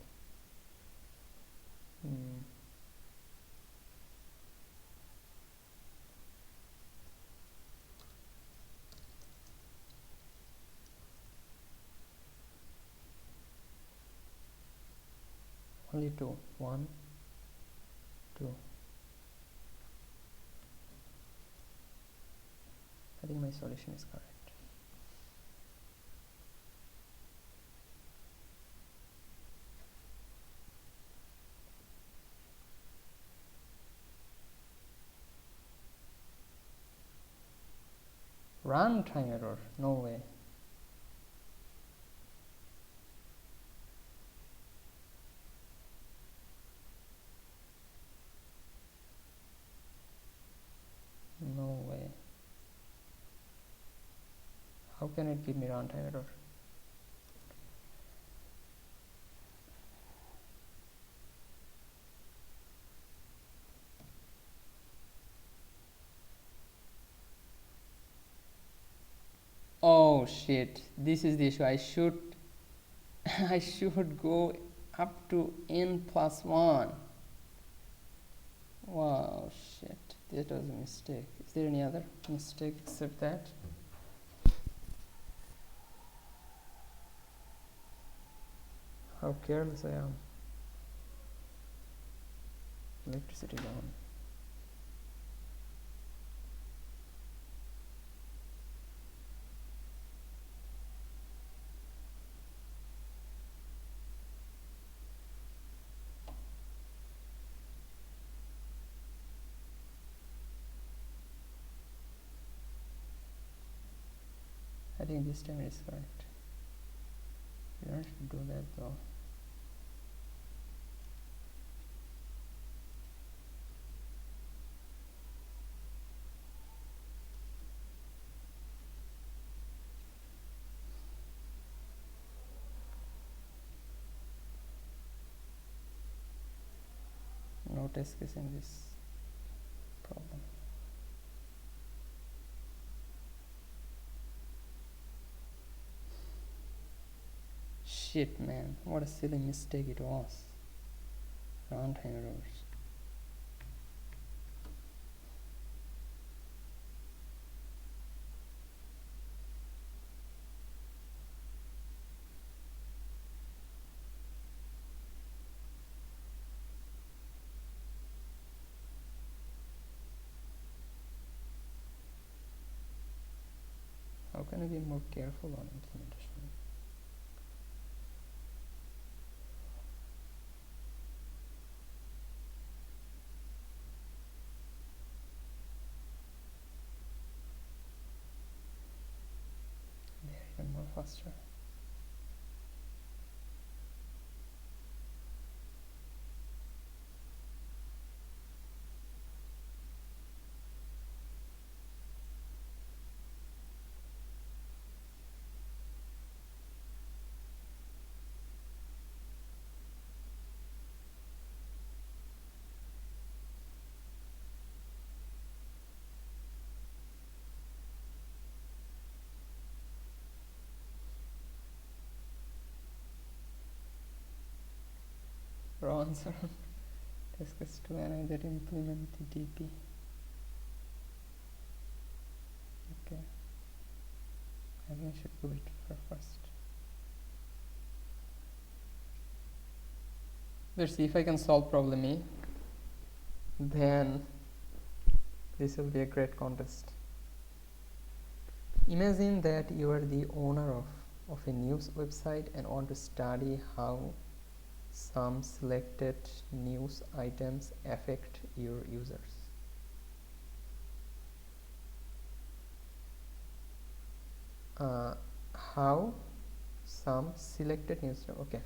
Only 2. 1 2. I think my solution is correct. Runtime error? No way. No way. How can it give me runtime error? Oh shit, this is the issue. I should I should go up to n plus 1. Wow, shit, that was a mistake. Is there any other mistake except that? How careless I am. Electricity down. I think this time it is correct. You don't have to do that though. No test case in this problem. Shit, man, what a silly mistake it was. Runtime errors. How can I be more careful on implementation? They're even more faster. Runs around test case 2 and I that implement the DP. Okay, I think I should do it first. Let's see if I can solve problem A. Then this will be a great contest. Imagine that you are the owner of a news website and want to study how some selected news items affect your users. How some selected news, okay,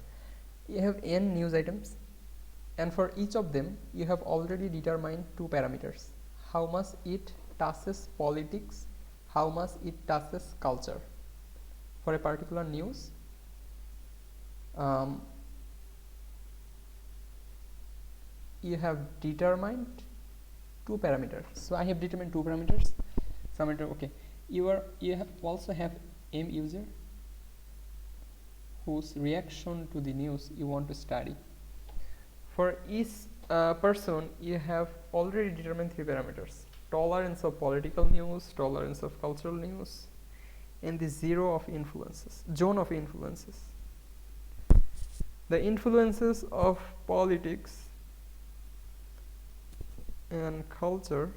you have n news items and for each of them you have already determined two parameters: how much it touches politics, how much it touches culture. For a particular news, you have determined two parameters. So I have determined two parameters. Okay, you also have M user whose reaction to the news you want to study. For each person, you have already determined three parameters: tolerance of political news, tolerance of cultural news, and the zone of influences. The influences of politics and culture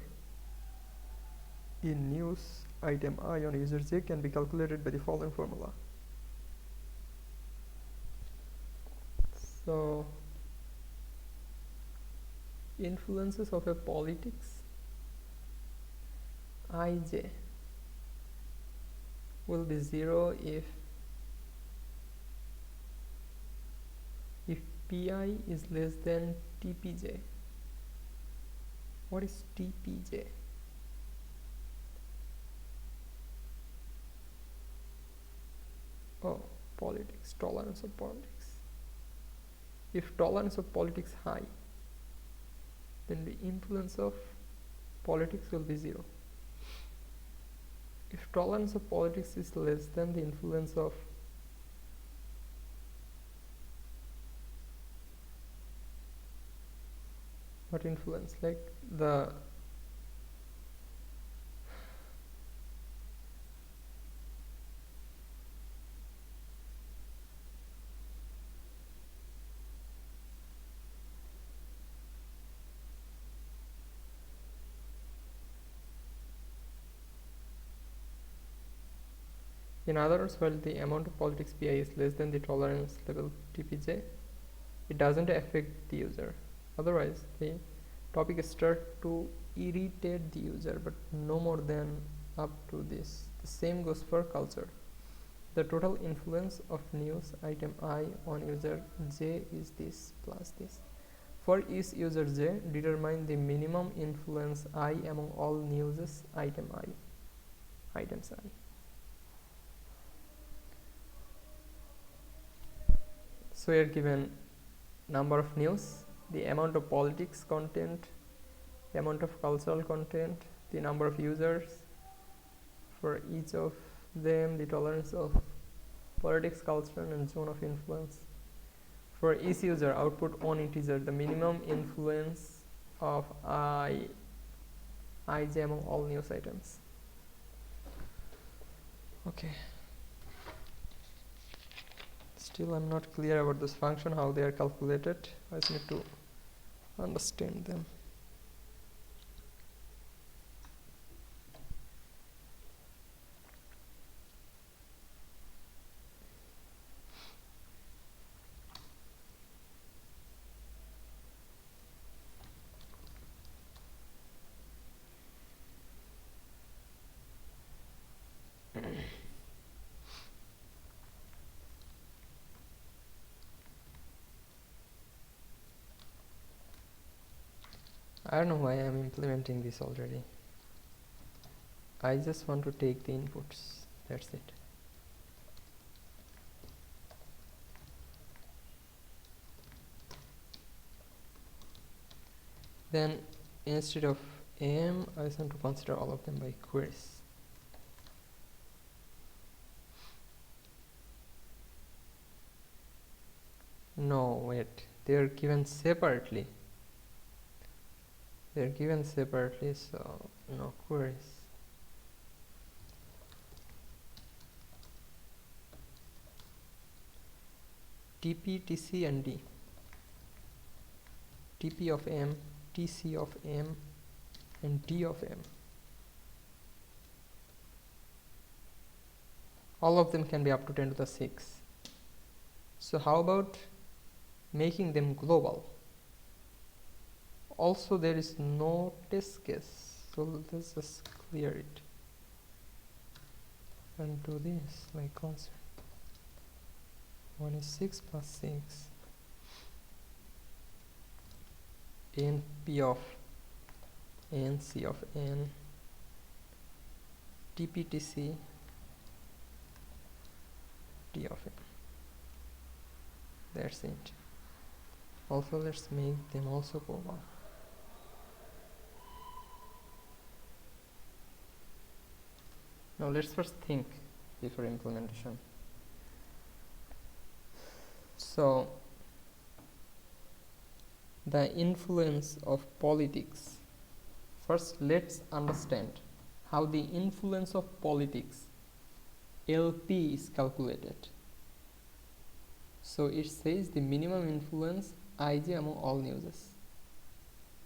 in news item I on user J can be calculated by the following formula. So influences of a politics Ij will be 0 if Pi is less than Tpj. What is Tpj? Oh, politics, tolerance of politics. If tolerance of politics high, then the influence of politics will be 0. if tolerance of politics is less than the influence of what influence, like the in other words, while the amount of politics pi is less than the tolerance level tpj, it doesn't affect the user. Otherwise, the topic start to irritate the user, but no more than up to this. The same goes for culture. The total influence of news item I on user j is this plus this. For each user j, determine the minimum influence I among all newses items I. So we are given number of news, the amount of politics content, the amount of cultural content, the number of users for each of them, the tolerance of politics, culture, and zone of influence. For each user, output on integer, the minimum influence of ij among all news items. Okay. Still, I'm not clear about this function, how they are calculated. I just need to understand them. I don't know why I'm implementing this already. I just want to take the inputs. That's it. Then instead of am, I just want to consider all of them by queries. No, wait. They are given separately. They're given separately, so no queries. TP, TC, and D. TP of M, TC of M, and D of M. All of them can be up to 10 to the 6. So how about making them global? Also, there is no test case, so let's just clear it and do this like constant. 1 is 6 plus 6. N P of N C of N TPTC D of N. That's it. Also, let's make them also global. Now let's first think before implementation. So the influence of politics. First, let's understand how the influence of politics LP is calculated. So it says the minimum influence IJ among all newses.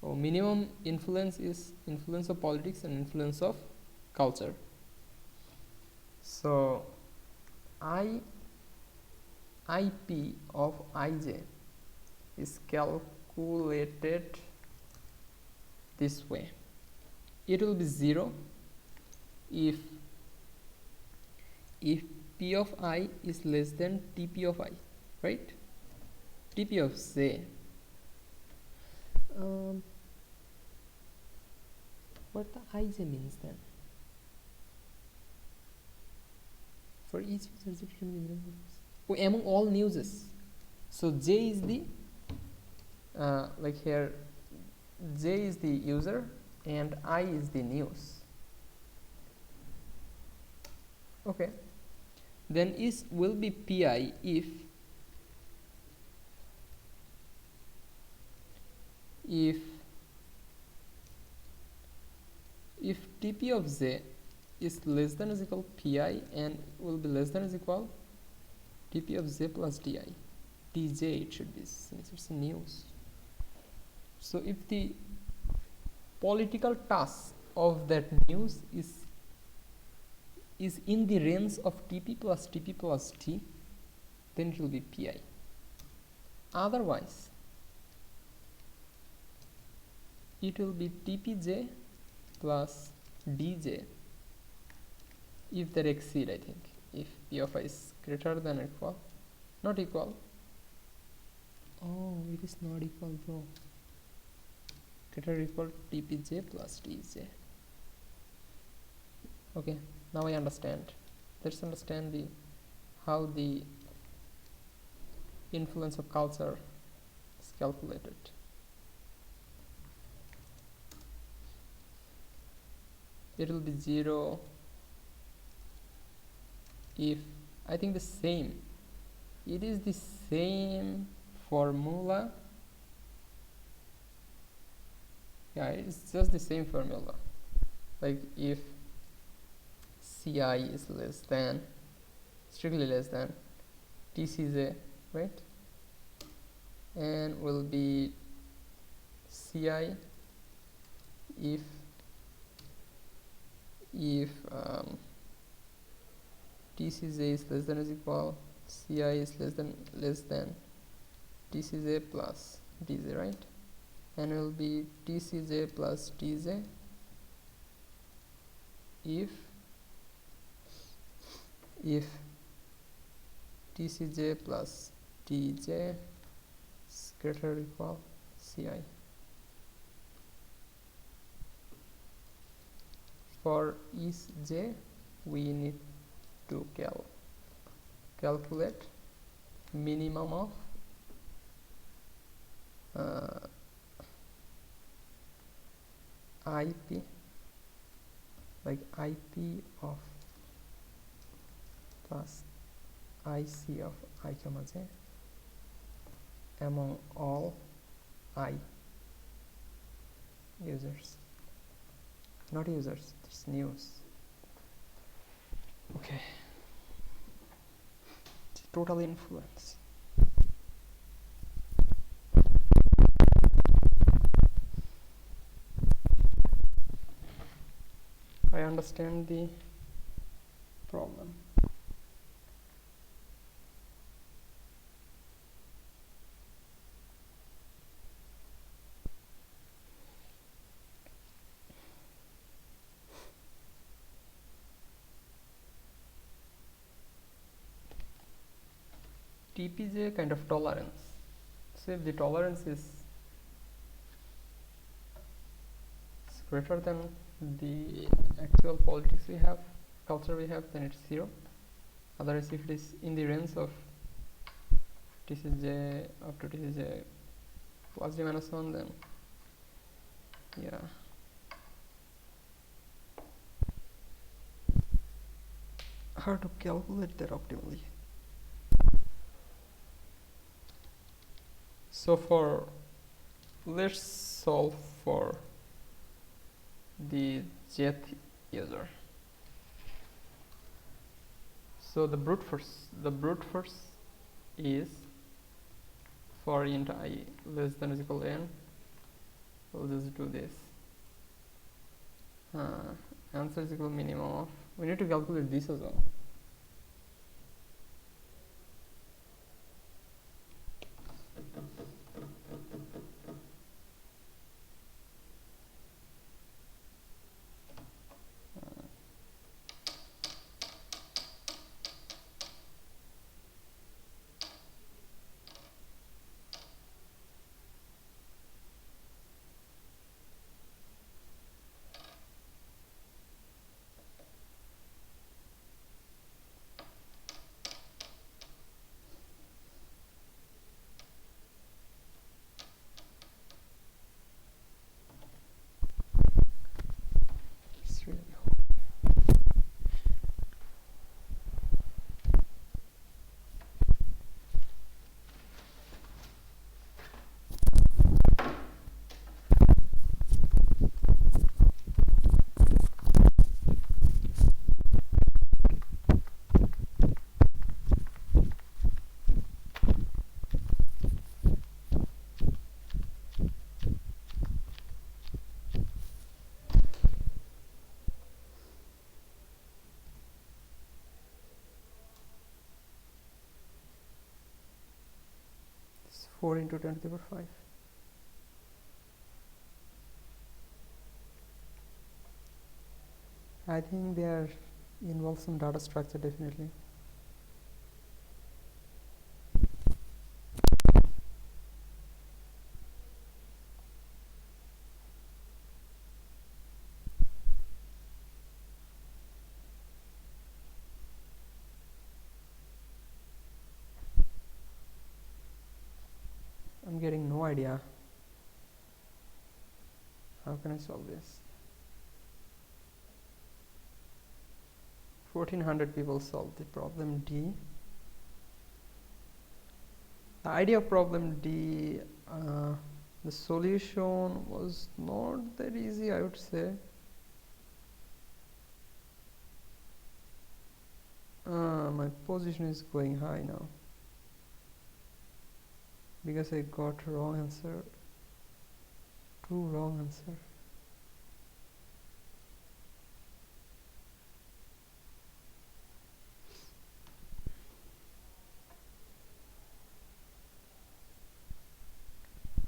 So minimum influence is influence of politics and influence of culture. So IP of IJ is calculated this way. It will be 0 if P of I is less than TP of I, right? TP of J. What the IJ means then? For each user, among all newses. So J is the like here, J is the user and I is the news. Okay, then is will be pi if tp of j is less than or equal pi and will be less than or equal tp of j plus di. dj it should be, since it's news. So if the political task of that news is in the range of tp plus t, then it will be pi. Otherwise it will be tpj plus dj if they exceed, I think, if p of I is greater than or equal, not equal. Oh, it is not equal though. Greater or equal tpj plus dj. Okay, now I understand. Let's understand how the influence of culture is calculated. It will be 0 if, I think the same, it is the same formula. Yeah, it's just the same formula. Like if ci is less than, strictly less than tcj, right, and will be ci if tcj is less than or equal ci is less than tcj plus dj, right, and will be tcj plus dj if tcj plus dj is greater or equal ci. For each j we need to calculate minimum of IP, like IP of plus IC of I comma j among all I users, not users, it's news. Okay, it's total influence. I understand the problem. TPJ kind of tolerance. So if the tolerance is greater than the actual politics we have, culture we have, then it's 0. Otherwise, if it is in the range of TCJ up to TCJ plus d minus 1, then yeah. Hard to calculate that optimally. So let's solve for the jth user. So the brute force is for int I less than or equal to n. We'll just do this. Answer is equal to minimum of, we need to calculate this as well. 4 into 10 to the power 5. I think they are involve some data structure definitely. I'm getting no idea. How can I solve this? 1400 people solved the problem D. The idea of problem D, the solution was not that easy, I would say. My position is going high now because I got wrong answer. Two wrong answer.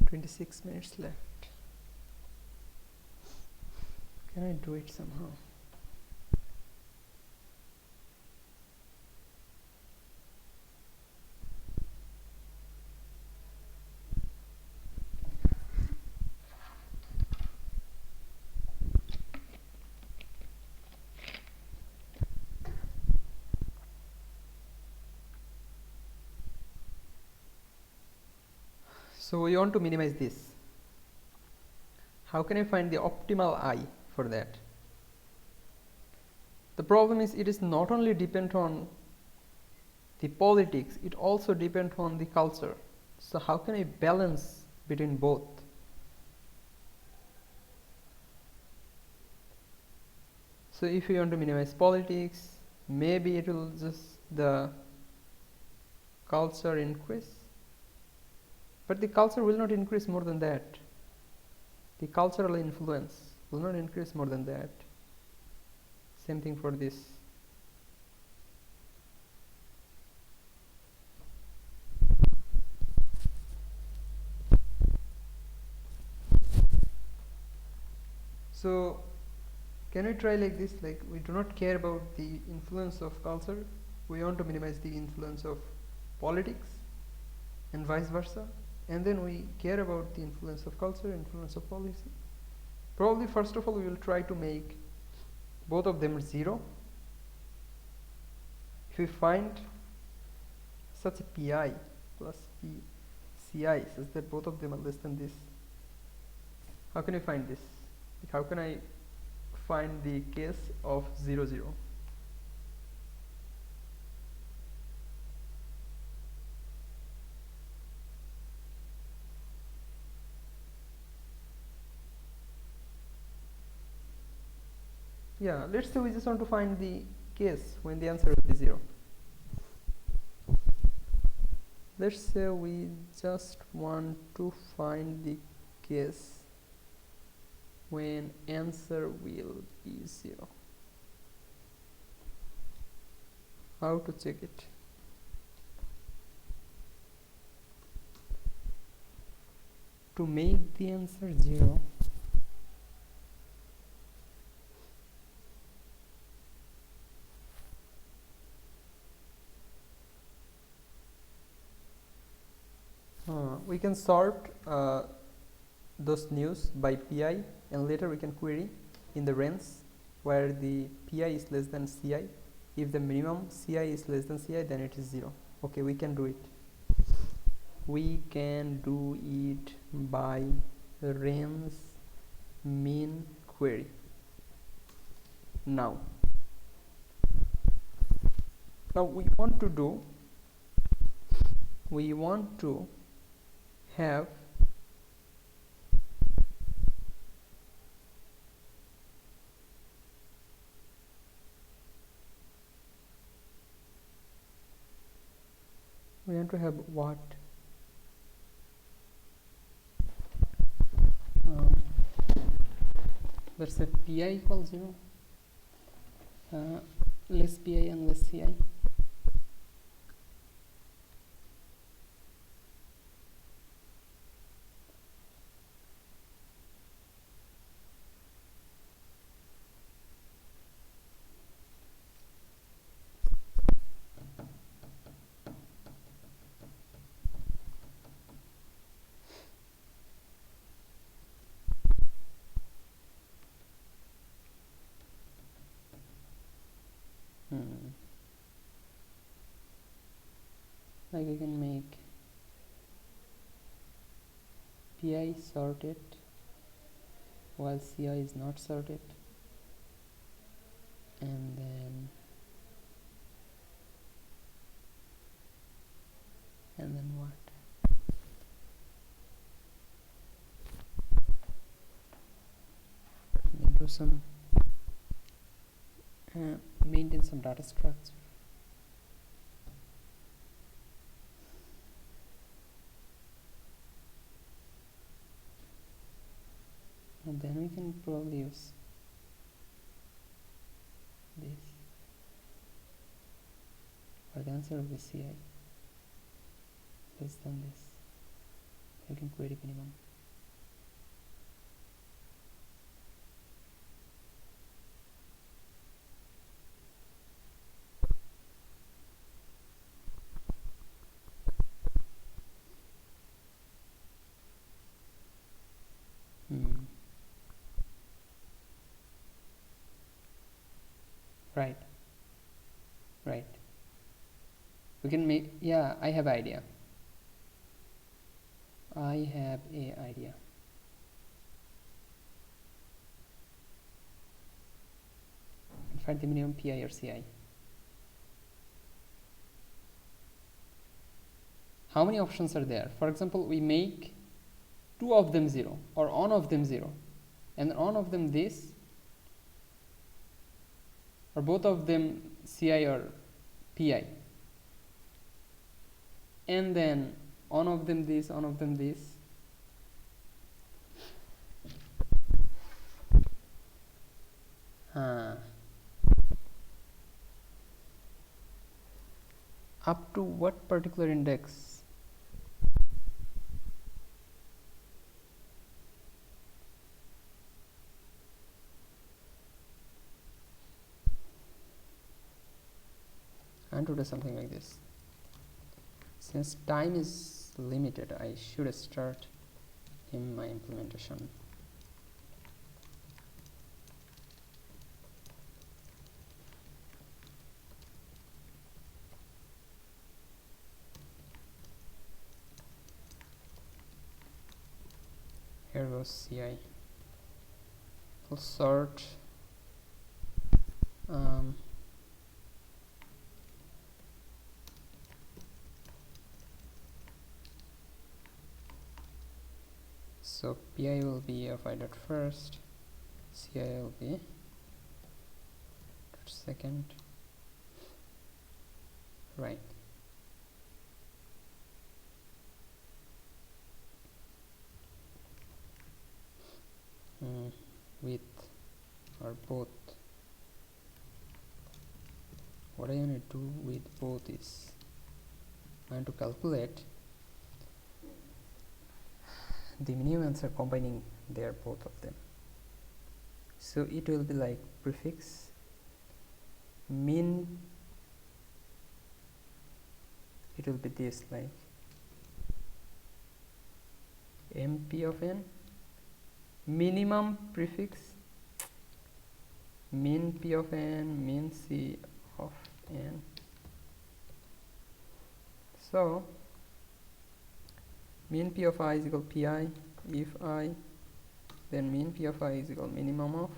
"26 minutes left. Can I do it somehow?" So we want to minimize this. How can I find the optimal I for that? The problem is it is not only depend on the politics, it also depends on the culture. So how can I balance between both? So if you want to minimize politics, maybe it will just the culture increase. But the culture will not increase more than that. The cultural influence will not increase more than that. Same thing for this. So can we try like this? Like, we do not care about the influence of culture. We want to minimize the influence of politics and vice versa. And then we care about the influence of culture, influence of policy. Probably first of all we will try to make both of them 0. If we find such a pi plus pci such that both of them are less than this, how can I find this? Like, how can I find the case of 0, 0? Yeah, let's say we just want to find the case when the answer will be 0. Let's say we just want to find the case when answer will be 0. How to check it? To make the answer 0, we can sort those news by pi, and later we can query in the range where the pi is less than ci. If the minimum ci is less than ci, then it is 0. Okay, we can do it. We can do it by range mean query. Now we want to have what? Let's say pi equals 0, less pi and less ci. like I can make pi sorted while ci is not sorted, and then what? Do some maintain some data structure. And then we can probably use this for the answer of the ci less than this. You can query minimum. Right. We can make, yeah, I have idea. Find the minimum pi or ci. How many options are there? For example, we make two of them 0 or one of them 0 and one of them this, or both of them ci or pi, and then one of them this, one of them this. Up to what particular index? I want to do something like this. Since time is limited, I should start in my implementation. Here goes ci. We'll sort so pi will be of I dot first, ci will be dot second, right. With or both. What I want to do with both is I want to calculate the minimum answer combining their both of them. So it will be like prefix min, it will be this, like mp of n, minimum prefix min p of n, min c of n. So min p of I is equal pi if I, then min p of I is equal minimum of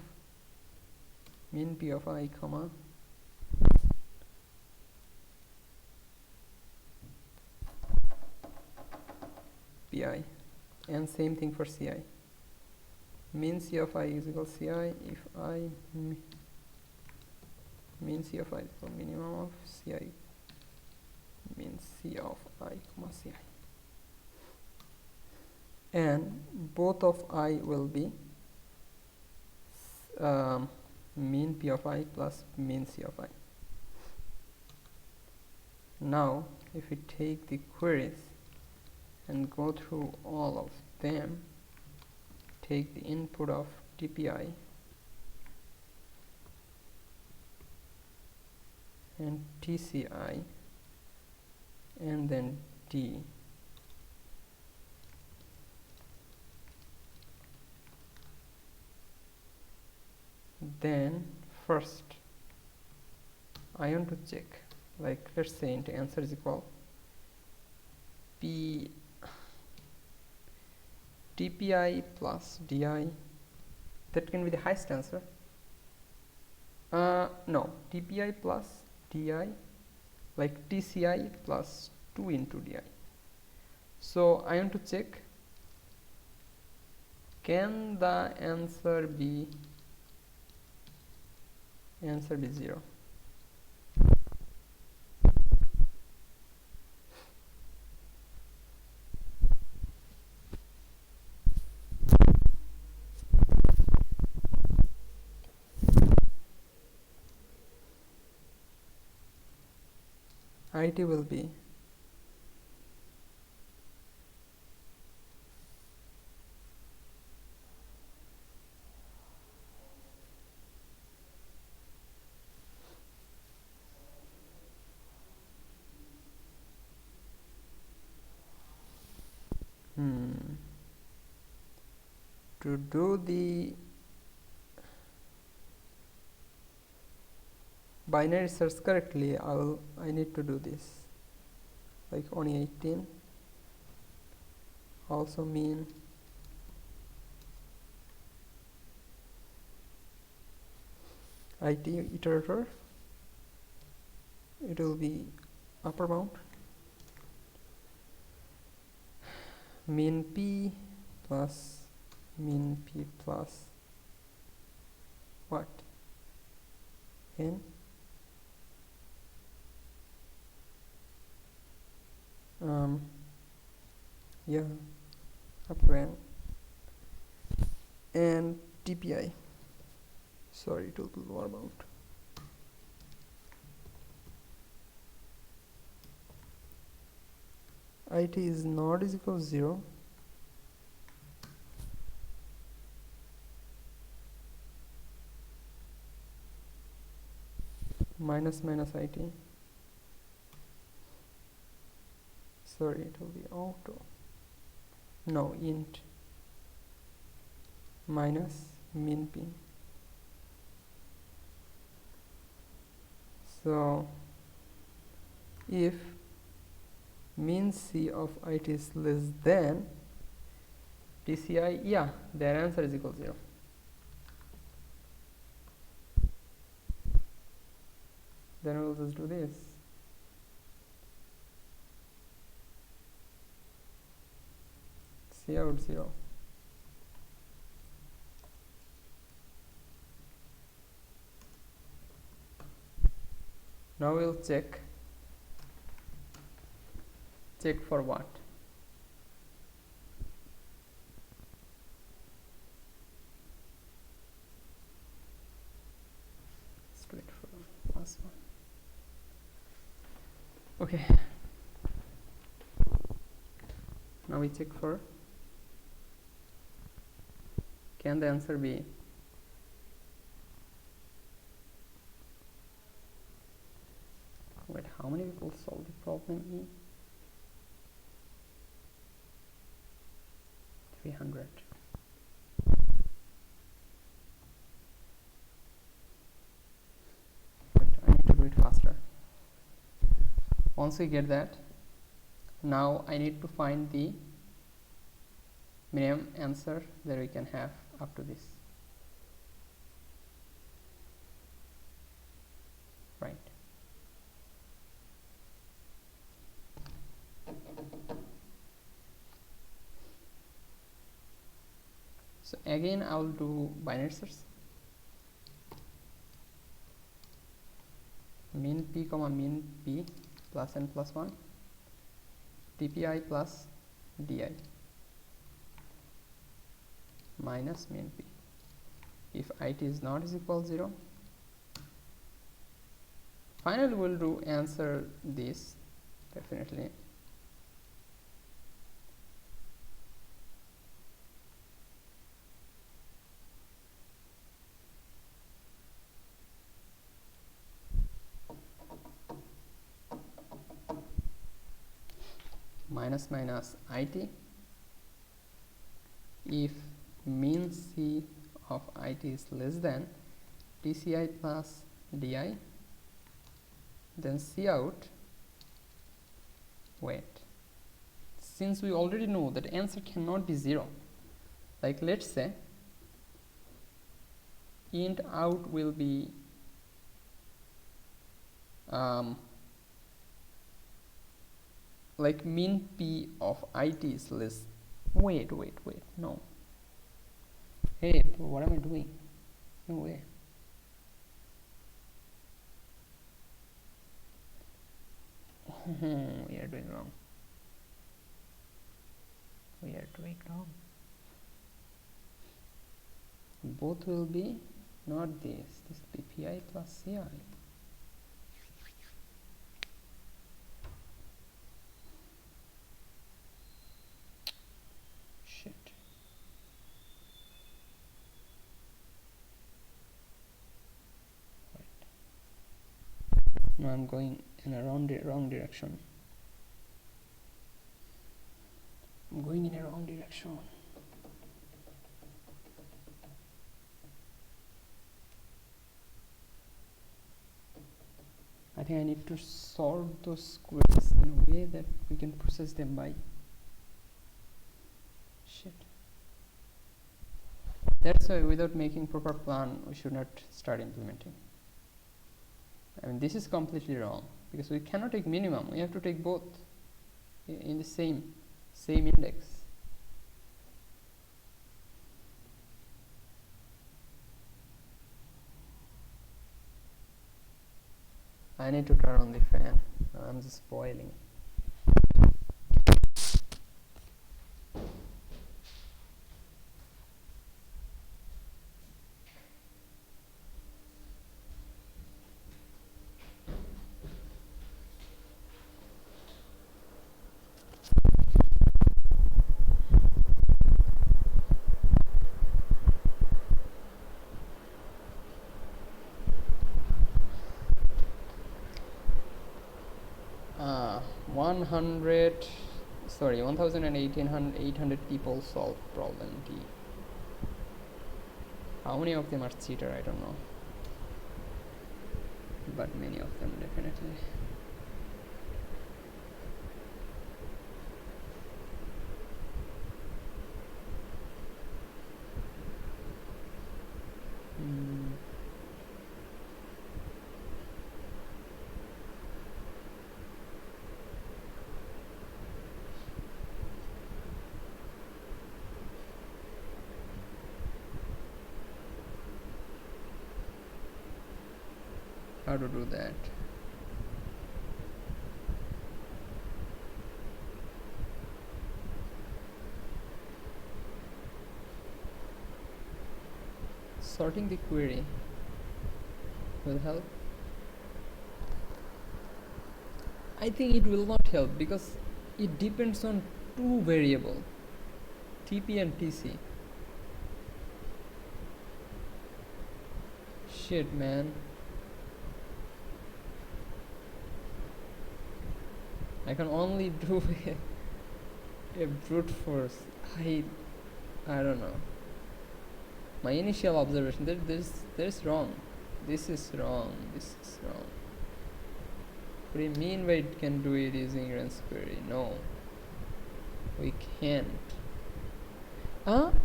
min p of I comma pi, and same thing for ci. Min c of I is equal ci if I min c of I is equal minimum of ci min c of I comma ci, and both of I will be min p of I plus min c of I. Now if we take the queries and go through all of them, take the input of tpi and tci and then d, then first I want to check, like let's say int answer is equal TPI plus DI, that can be the highest answer. No, TPI plus DI, like TCI plus 2 into DI. So I want to check, can the answer be 0? IT will be to do the binary search correctly, I need to do this, like only 18, also mean IT iterator, it will be upper bound, mean P plus mean P plus what, N, yeah, upper N, and TPI, sorry, total lower bound. IT is not is equal to 0, minus IT, sorry, it will be auto, no, int minus min P. So if mean C of IT is less than TCI, yeah, their answer is equal to 0. Then we'll just do this. C out 0. Now we'll check for what? Let's wait for the last one. Okay. Now we check for, can the answer be wait, how many people solve the problem E? 300. Wait, I need to do it faster. Once we get that, now I need to find the minimum answer that we can have up to this. Right. So again, I will do binary search. Min P comma min P plus n plus 1, TPI plus DI minus min P. If IT is not is equal to 0, finally we'll do answer this definitely. Minus IT, if mean C of IT is less than TCI plus DI, then C out, wait, since we already know that answer cannot be 0, like let's say int out will be like min p of it is less. Wait, no. Hey, what am I doing? No way. We are doing wrong. Both will be not this. This will be pi plus ci. Shit. Right. Now I'm going in a wrong direction. I'm going in a wrong direction. I think I need to sort those squares in a way that we can process them by. Shit. That's why without making proper plan, we should not start implementing. I mean, this is completely wrong because we cannot take minimum. We have to take both in the same index. I need to turn on the fan. I'm just spoiling. Uh, 1,800 people solved problem D. How many of them are cheater? I don't know, but many of them definitely. How to do that? Sorting the query will help. I think it will not help because it depends on two variables, TP and TC. Shit, man. I can only do a brute force. I don't know. My initial observation, there's wrong. This is wrong. What do you mean by it can do it using Green's query? No, we can't.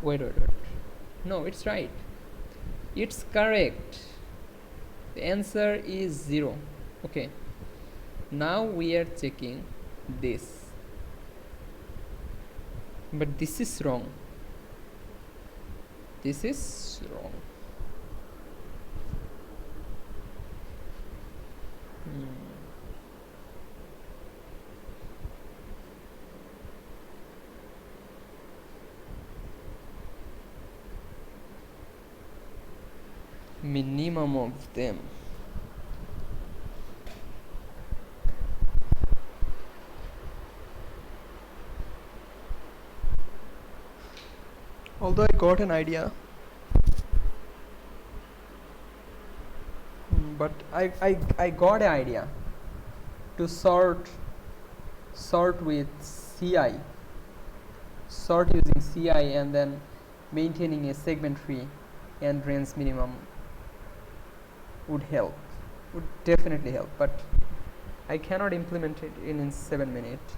Wait. No, it's right. It's correct. The answer is 0. Okay. Now we are checking this. But this is wrong. This is wrong. Minimum of them. Although I got an idea, but I got an idea to sort with CI, sort using CI and then maintaining a segment tree and range minimum would definitely help, but I cannot implement it in 7 minutes.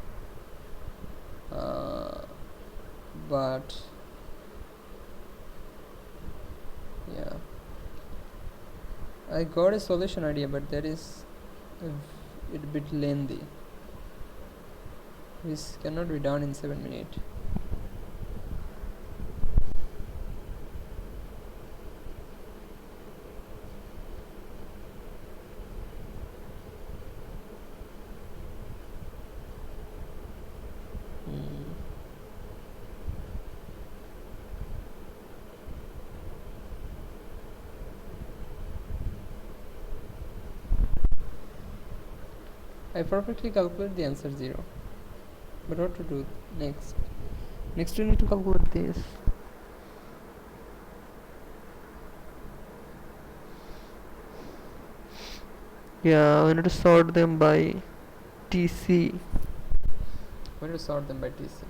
but yeah, I got a solution idea, but that is a bit lengthy. This cannot be done in 7 minutes. I perfectly calculate the answer 0. But what to do next? Next we need to calculate this. Yeah, we need to sort them by TC. We need to sort them by TC.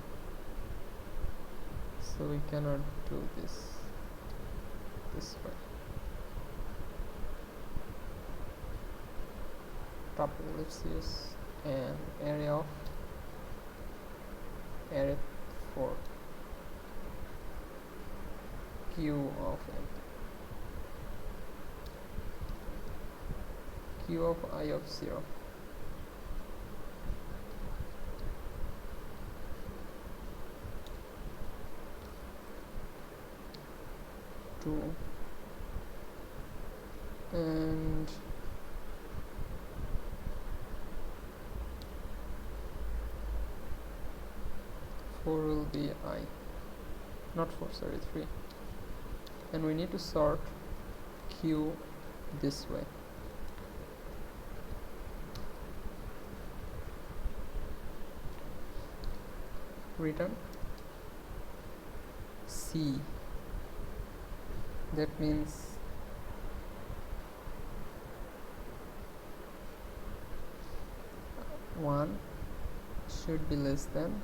So we cannot do this way. Tuple, let's use an area of array 4 q of m, q of I of 0. Two and four will be I, not 4, sorry, 3. And we need to sort q this way. Return C. That means one should be less than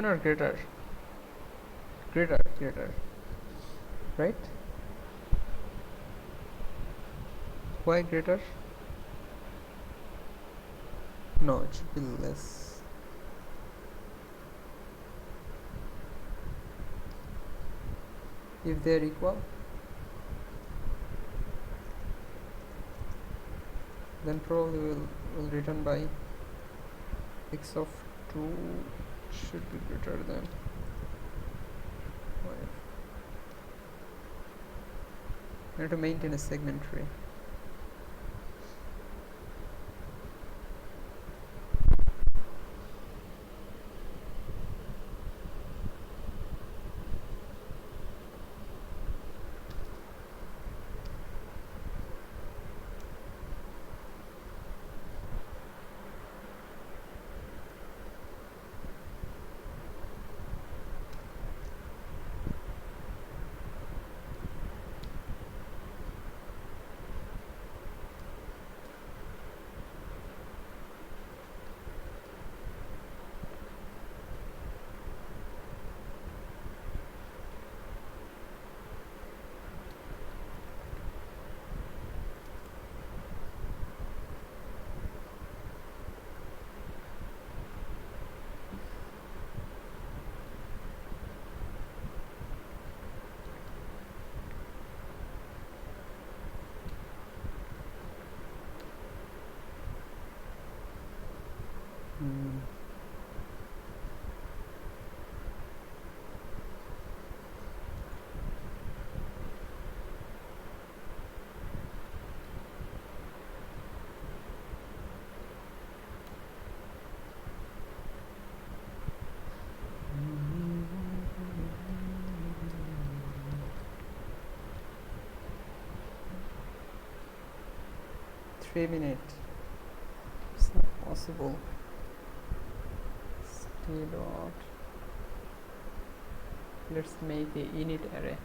or greater, right? Why greater? No, it should be less. If they are equal, then probably will return by x of 2 should be greater than 5. We have to maintain a segment tree. Three minutes. It's not possible. Stay dot. Let's make a init array.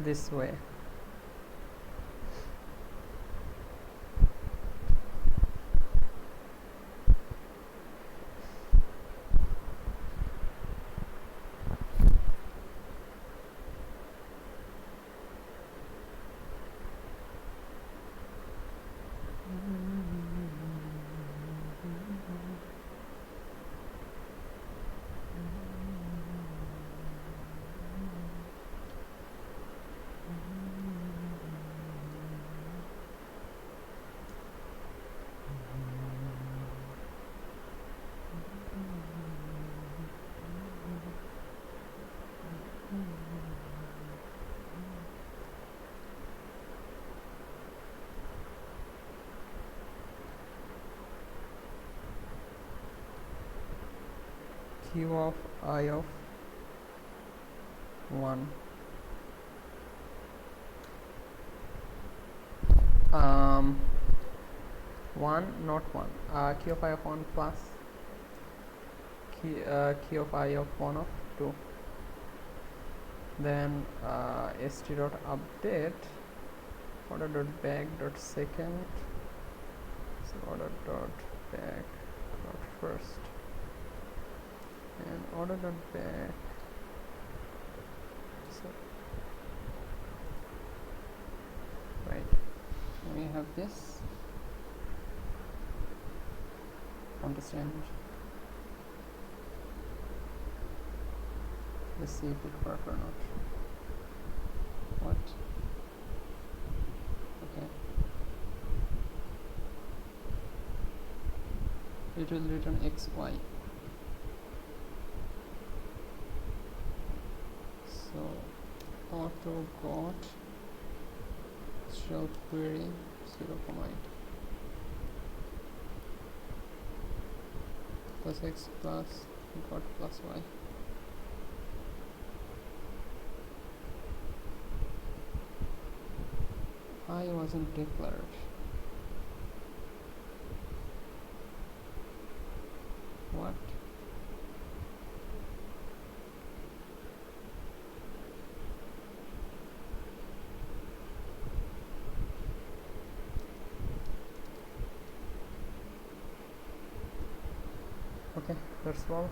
this way. Q of I of 1. 1 not 1. Q of I of 1 plus Q of I of 1 of 2. Then st dot update order dot back dot second, so order dot back dot first, and order dot back, so right, we have this. Understand? Let's see if it works or not. What? Okay. It will return XY. So auto got shell query 0,8 plus X plus got plus Y. I wasn't declared. What? Okay, that's all.